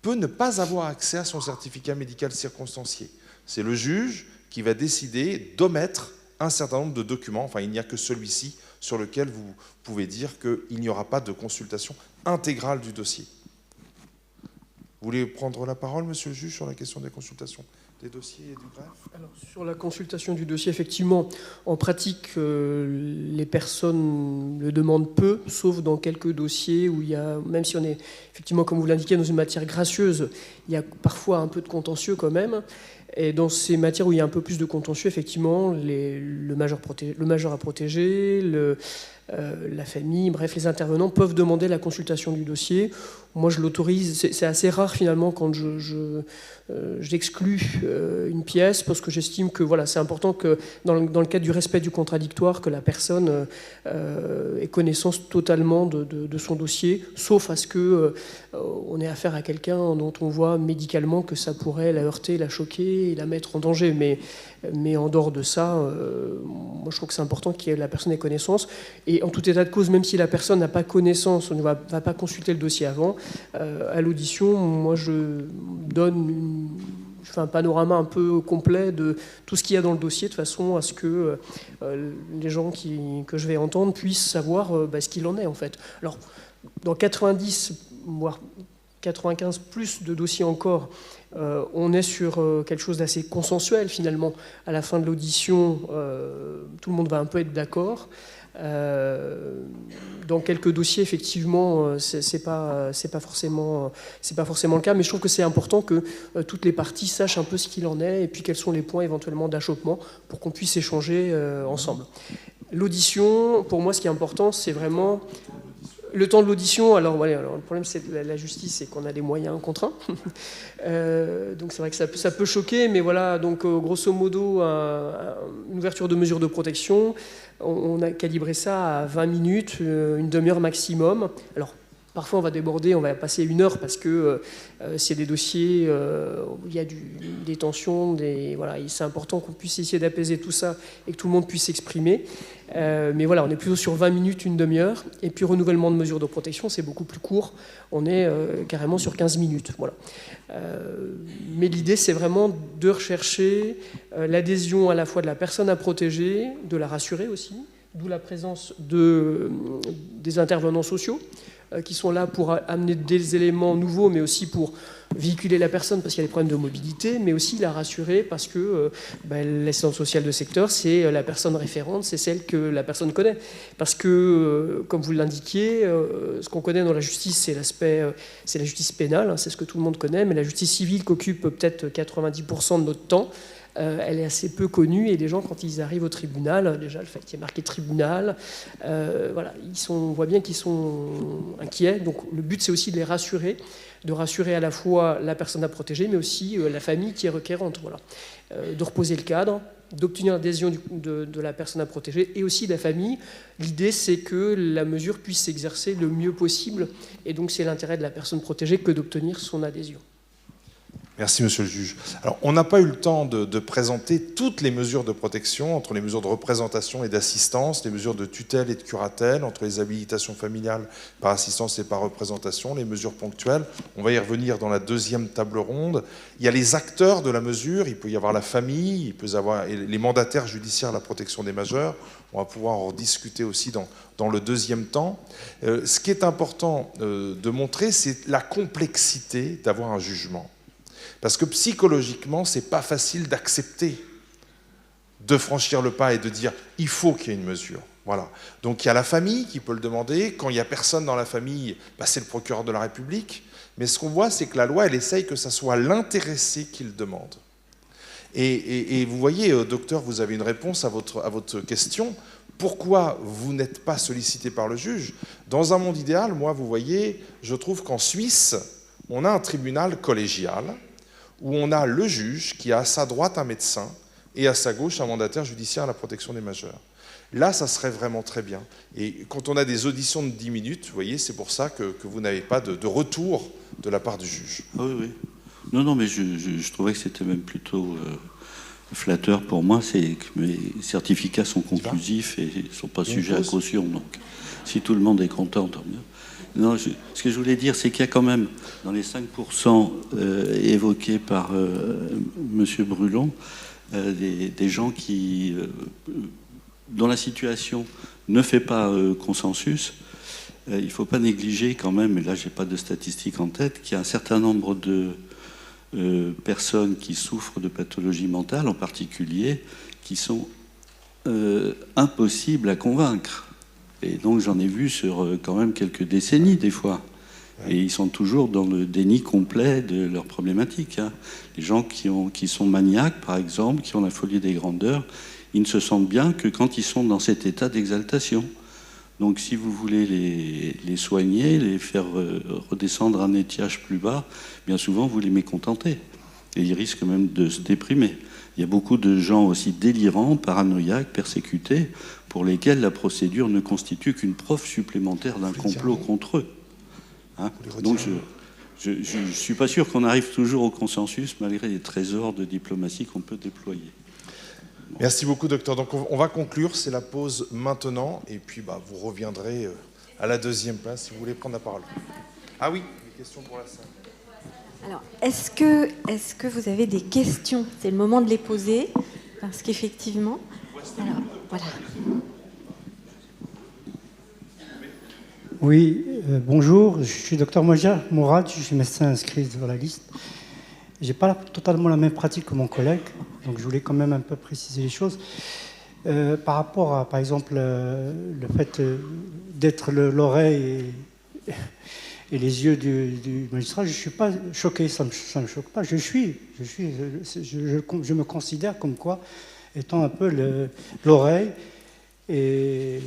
peut ne pas avoir accès à son certificat médical circonstancié. C'est le juge qui va décider d'omettre un certain nombre de documents, enfin il n'y a que celui-ci sur lequel vous pouvez dire qu'il n'y aura pas de consultation intégrale du dossier. Vous voulez prendre la parole, monsieur le juge, sur la question des consultations des dossiers et du greffe? Alors, sur la consultation du dossier, effectivement, en pratique, les personnes le demandent peu, sauf dans quelques dossiers où il y a, même si on est, effectivement, comme vous l'indiquez, dans une matière gracieuse, il y a parfois un peu de contentieux quand même. Et dans ces matières où il y a un peu plus de contentieux, effectivement, le majeur à protéger, la famille, bref, les intervenants peuvent demander la consultation du dossier. Moi, je l'autorise. C'est assez rare, finalement, quand j'exclus une pièce, parce que j'estime que voilà, c'est important que, dans le cadre du respect du contradictoire, que la personne ait connaissance totalement de son dossier, sauf à ce qu'on ait affaire à quelqu'un dont on voit médicalement que ça pourrait la heurter, la choquer et la mettre en danger. Mais en dehors de ça, moi, je trouve que c'est important que la personne ait connaissance. Et en tout état de cause, même si la personne n'a pas connaissance, on ne va pas consulter le dossier avant, à l'audition, moi, je fais un panorama un peu complet de tout ce qu'il y a dans le dossier, de façon à ce que les gens que je vais entendre puissent savoir ce qu'il en est, en fait. Alors, dans 90, voire 95 plus de dossiers encore, on est sur quelque chose d'assez consensuel, finalement. À la fin de l'audition, tout le monde va un peu être d'accord. Dans quelques dossiers, effectivement, c'est pas forcément le cas, mais je trouve que c'est important que toutes les parties sachent un peu ce qu'il en est et puis quels sont les points éventuellement d'achoppement pour qu'on puisse échanger ensemble. L'audition, pour moi, ce qui est important, c'est vraiment le temps de l'audition. Alors, voilà, le problème, c'est la justice, c'est qu'on a des moyens contraints. Donc, c'est vrai que ça peut choquer, mais voilà, donc, grosso modo, une ouverture de mesures de protection, on a calibré ça à 20 minutes, une demi-heure maximum. Alors, parfois, on va déborder, on va passer 1 heure parce que s'il y a des dossiers où il y a des tensions, voilà, c'est important qu'on puisse essayer d'apaiser tout ça et que tout le monde puisse s'exprimer. Mais voilà, on est plutôt sur 20 minutes, une demi-heure. Et puis, renouvellement de mesures de protection, c'est beaucoup plus court. On est carrément sur 15 minutes. Voilà. Mais l'idée, c'est vraiment de rechercher l'adhésion à la fois de la personne à protéger, de la rassurer aussi, d'où la présence des intervenants sociaux qui sont là pour amener des éléments nouveaux, mais aussi pour véhiculer la personne parce qu'il y a des problèmes de mobilité, mais aussi la rassurer parce que l'assistante sociale de secteur, c'est la personne référente, c'est celle que la personne connaît. Parce que, comme vous l'indiquiez, ce qu'on connaît dans la justice, c'est la justice pénale, hein, c'est ce que tout le monde connaît, mais la justice civile qu'occupe peut-être 90% de notre temps, elle est assez peu connue, et les gens, quand ils arrivent au tribunal, déjà le fait qu'il y ait marqué tribunal, voilà, on voit bien qu'ils sont inquiets. Donc le but, c'est aussi de les rassurer, de rassurer à la fois la personne à protéger, mais aussi la famille qui est requérante, voilà. De reposer le cadre, d'obtenir l'adhésion de la personne à protéger et aussi de la famille. L'idée, c'est que la mesure puisse s'exercer le mieux possible, et donc c'est l'intérêt de la personne protégée que d'obtenir son adhésion. Merci, monsieur le juge. Alors, on n'a pas eu le temps de présenter toutes les mesures de protection, entre les mesures de représentation et d'assistance, les mesures de tutelle et de curatelle, entre les habilitations familiales par assistance et par représentation, les mesures ponctuelles. On va y revenir dans la deuxième table ronde. Il y a les acteurs de la mesure, il peut y avoir la famille, il peut y avoir les mandataires judiciaires à la protection des majeurs. On va pouvoir en discuter aussi dans le deuxième temps. Ce qui est important de montrer, c'est la complexité d'avoir un jugement. Parce que psychologiquement, c'est pas facile d'accepter, de franchir le pas et de dire « il faut qu'il y ait une mesure ». Voilà. Donc il y a la famille qui peut le demander. Quand il n'y a personne dans la famille, bah, c'est le procureur de la République. Mais ce qu'on voit, c'est que la loi, elle essaye que ça soit l'intéressé qui le demande. Et vous voyez, docteur, vous avez une réponse à votre question. Pourquoi vous n'êtes pas sollicité par le juge? Dans un monde idéal, moi, vous voyez, je trouve qu'en Suisse, on a un tribunal collégial où on a le juge qui a à sa droite un médecin et à sa gauche un mandataire judiciaire à la protection des majeurs. Là, ça serait vraiment très bien. Et quand on a des auditions de 10 minutes, vous voyez, c'est pour ça que vous n'avez pas de retour de la part du juge. Oui, oui. Non, mais je trouvais que c'était même plutôt flatteur pour moi, c'est que mes certificats sont conclusifs et ne sont pas sujets à caution. Donc, si tout le monde est content, tant mieux. Non, ce que je voulais dire, c'est qu'il y a quand même, dans les 5% évoqués par M. Brulon, des gens dont la situation ne fait pas consensus. Il ne faut pas négliger quand même, et là je n'ai pas de statistiques en tête, qu'il y a un certain nombre de personnes qui souffrent de pathologies mentales en particulier, qui sont impossibles à convaincre. Et donc j'en ai vu sur quand même quelques décennies des fois. Et ils sont toujours dans le déni complet de leurs problématiques. Hein. Les gens qui sont maniaques, par exemple, qui ont la folie des grandeurs, ils ne se sentent bien que quand ils sont dans cet état d'exaltation. Donc si vous voulez les soigner, les faire redescendre un étiage plus bas, bien souvent vous les mécontentez. Et ils risquent même de se déprimer. Il y a beaucoup de gens aussi délirants, paranoïaques, persécutés, pour lesquels la procédure ne constitue qu'une preuve supplémentaire d'un complot contre eux. Hein. Donc je ne suis pas sûr qu'on arrive toujours au consensus, malgré les trésors de diplomatie qu'on peut déployer. Merci beaucoup, docteur. Donc on va conclure, c'est la pause maintenant, et puis vous reviendrez à la deuxième place si vous voulez prendre la parole. Ah oui, des questions pour la salle. Alors, est-ce que vous avez des questions? C'est le moment de les poser, parce qu'effectivement... Alors, voilà. Oui, bonjour, je suis docteur Mourad, je suis médecin inscrit sur la liste. Je n'ai pas totalement la même pratique que mon collègue, donc je voulais quand même un peu préciser les choses. Par rapport à, par exemple, le fait d'être l'oreille et les yeux du magistrat, je ne suis pas choqué, ça ne me choque pas. Je me considère comme quoi étant un peu l'oreille et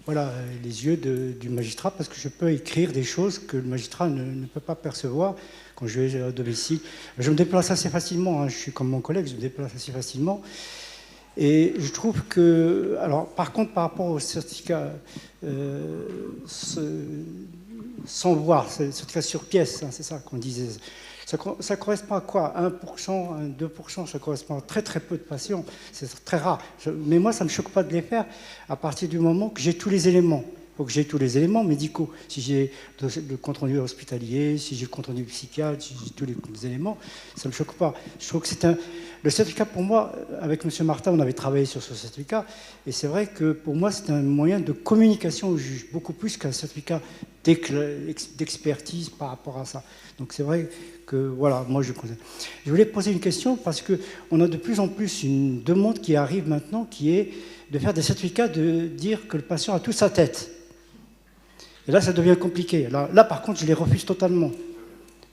voilà, les yeux du magistrat, parce que je peux écrire des choses que le magistrat ne peut pas percevoir quand je vais au domicile. Je me déplace assez facilement, hein, je suis comme mon collègue, je me déplace assez facilement. Et je trouve que... Alors, par contre, par rapport au certificat sans voir, certificat sur pièce, hein, c'est ça qu'on disait. Ça correspond à quoi? 1%, 2%, ça correspond à très très peu de patients. C'est très rare. Mais moi, ça ne me choque pas de les faire à partir du moment que j'ai tous les éléments. Il faut que j'ai tous les éléments médicaux. Si j'ai le compte-rendu hospitalier, si j'ai le compte-rendu psychiatre, si j'ai tous les éléments, ça ne me choque pas. Je trouve que c'est le certificat, pour moi, avec M. Martin, on avait travaillé sur ce certificat, et c'est vrai que pour moi, c'est un moyen de communication au juge, beaucoup plus qu'un certificat d'expertise par rapport à ça. Donc c'est vrai que, voilà, moi je voulais poser une question, parce qu'on a de plus en plus une demande qui arrive maintenant, qui est de faire des certificats, de dire que le patient a toute sa tête. Et là, ça devient compliqué. Là par contre, je les refuse totalement.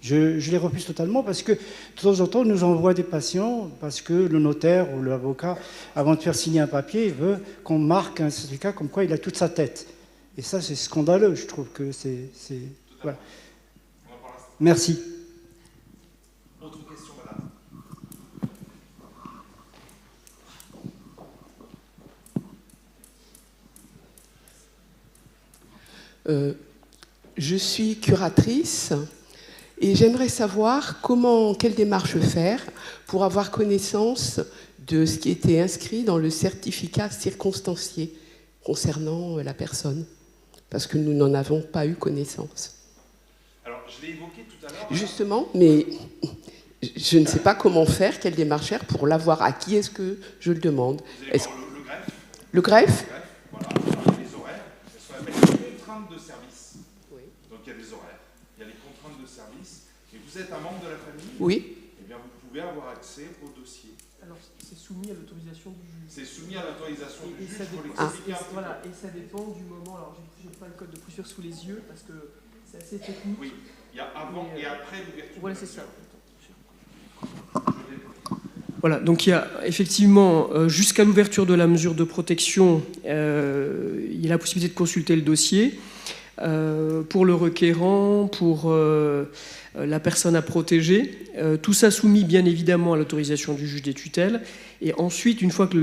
Je les refuse totalement parce que de temps en temps, on nous envoie des patients parce que le notaire ou l'avocat, avant de faire signer un papier, il veut qu'on marque un certificat comme quoi il a toute sa tête. Et ça, c'est scandaleux. Je trouve que c'est... Voilà. Merci. Autre question, madame. Je suis curatrice et j'aimerais savoir quelle démarche faire pour avoir connaissance de ce qui était inscrit dans le certificat circonstancié concernant la personne, parce que nous n'en avons pas eu connaissance. Alors, je l'ai évoqué tout à l'heure. Justement, mais je ne sais pas comment faire, quelle démarche faire pour l'avoir. À qui est-ce que je le demande? Vous allez voir le greffe. Le greffe? Voilà, les horaires. Ce qu'on appelle les contraintes de service. Oui. Donc il y a des horaires, il y a les contraintes de service. Et vous êtes un membre de la famille? Oui. Eh bien, vous pouvez avoir accès au dossier. Alors, c'est soumis à l'autorisation du juge. C'est soumis à l'autorisation du juge. Voilà, et ça dépend du moment. Alors, je n'ai pas le code de procédure sous les yeux parce que c'est assez technique. Oui, il y a avant et après l'ouverture. Voilà, c'est ça. Voilà, donc il y a effectivement, jusqu'à l'ouverture de la mesure de protection, il y a la possibilité de consulter le dossier. Pour le requérant, pour la personne à protéger, tout ça soumis bien évidemment à l'autorisation du juge des tutelles. Et ensuite, une fois que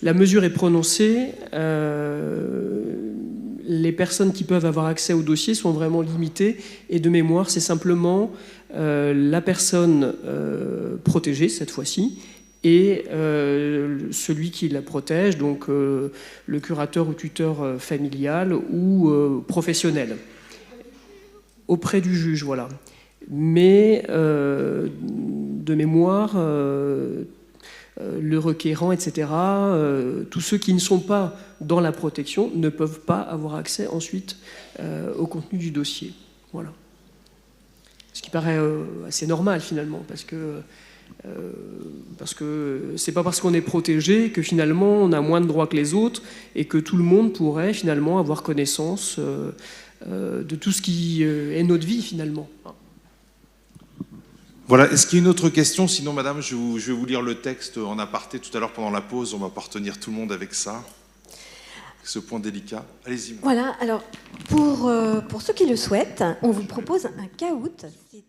la mesure est prononcée, les personnes qui peuvent avoir accès au dossier sont vraiment limitées. Et de mémoire, c'est simplement la personne protégée cette fois-ci et celui qui la protège, donc le curateur ou tuteur familial ou professionnel, auprès du juge, voilà. Mais de mémoire, le requérant, etc., tous ceux qui ne sont pas dans la protection ne peuvent pas avoir accès ensuite au contenu du dossier. Voilà. Ce qui paraît assez normal finalement, parce que c'est pas parce qu'on est protégé que finalement on a moins de droits que les autres et que tout le monde pourrait finalement avoir connaissance de tout ce qui est notre vie finalement. Voilà, est-ce qu'il y a une autre question? Sinon, madame, je vais vous lire le texte en aparté tout à l'heure pendant la pause. On va pas retenir tout le monde avec ça, ce point délicat. Allez-y. Voilà, alors pour ceux qui le souhaitent, on vous propose un caout. C'est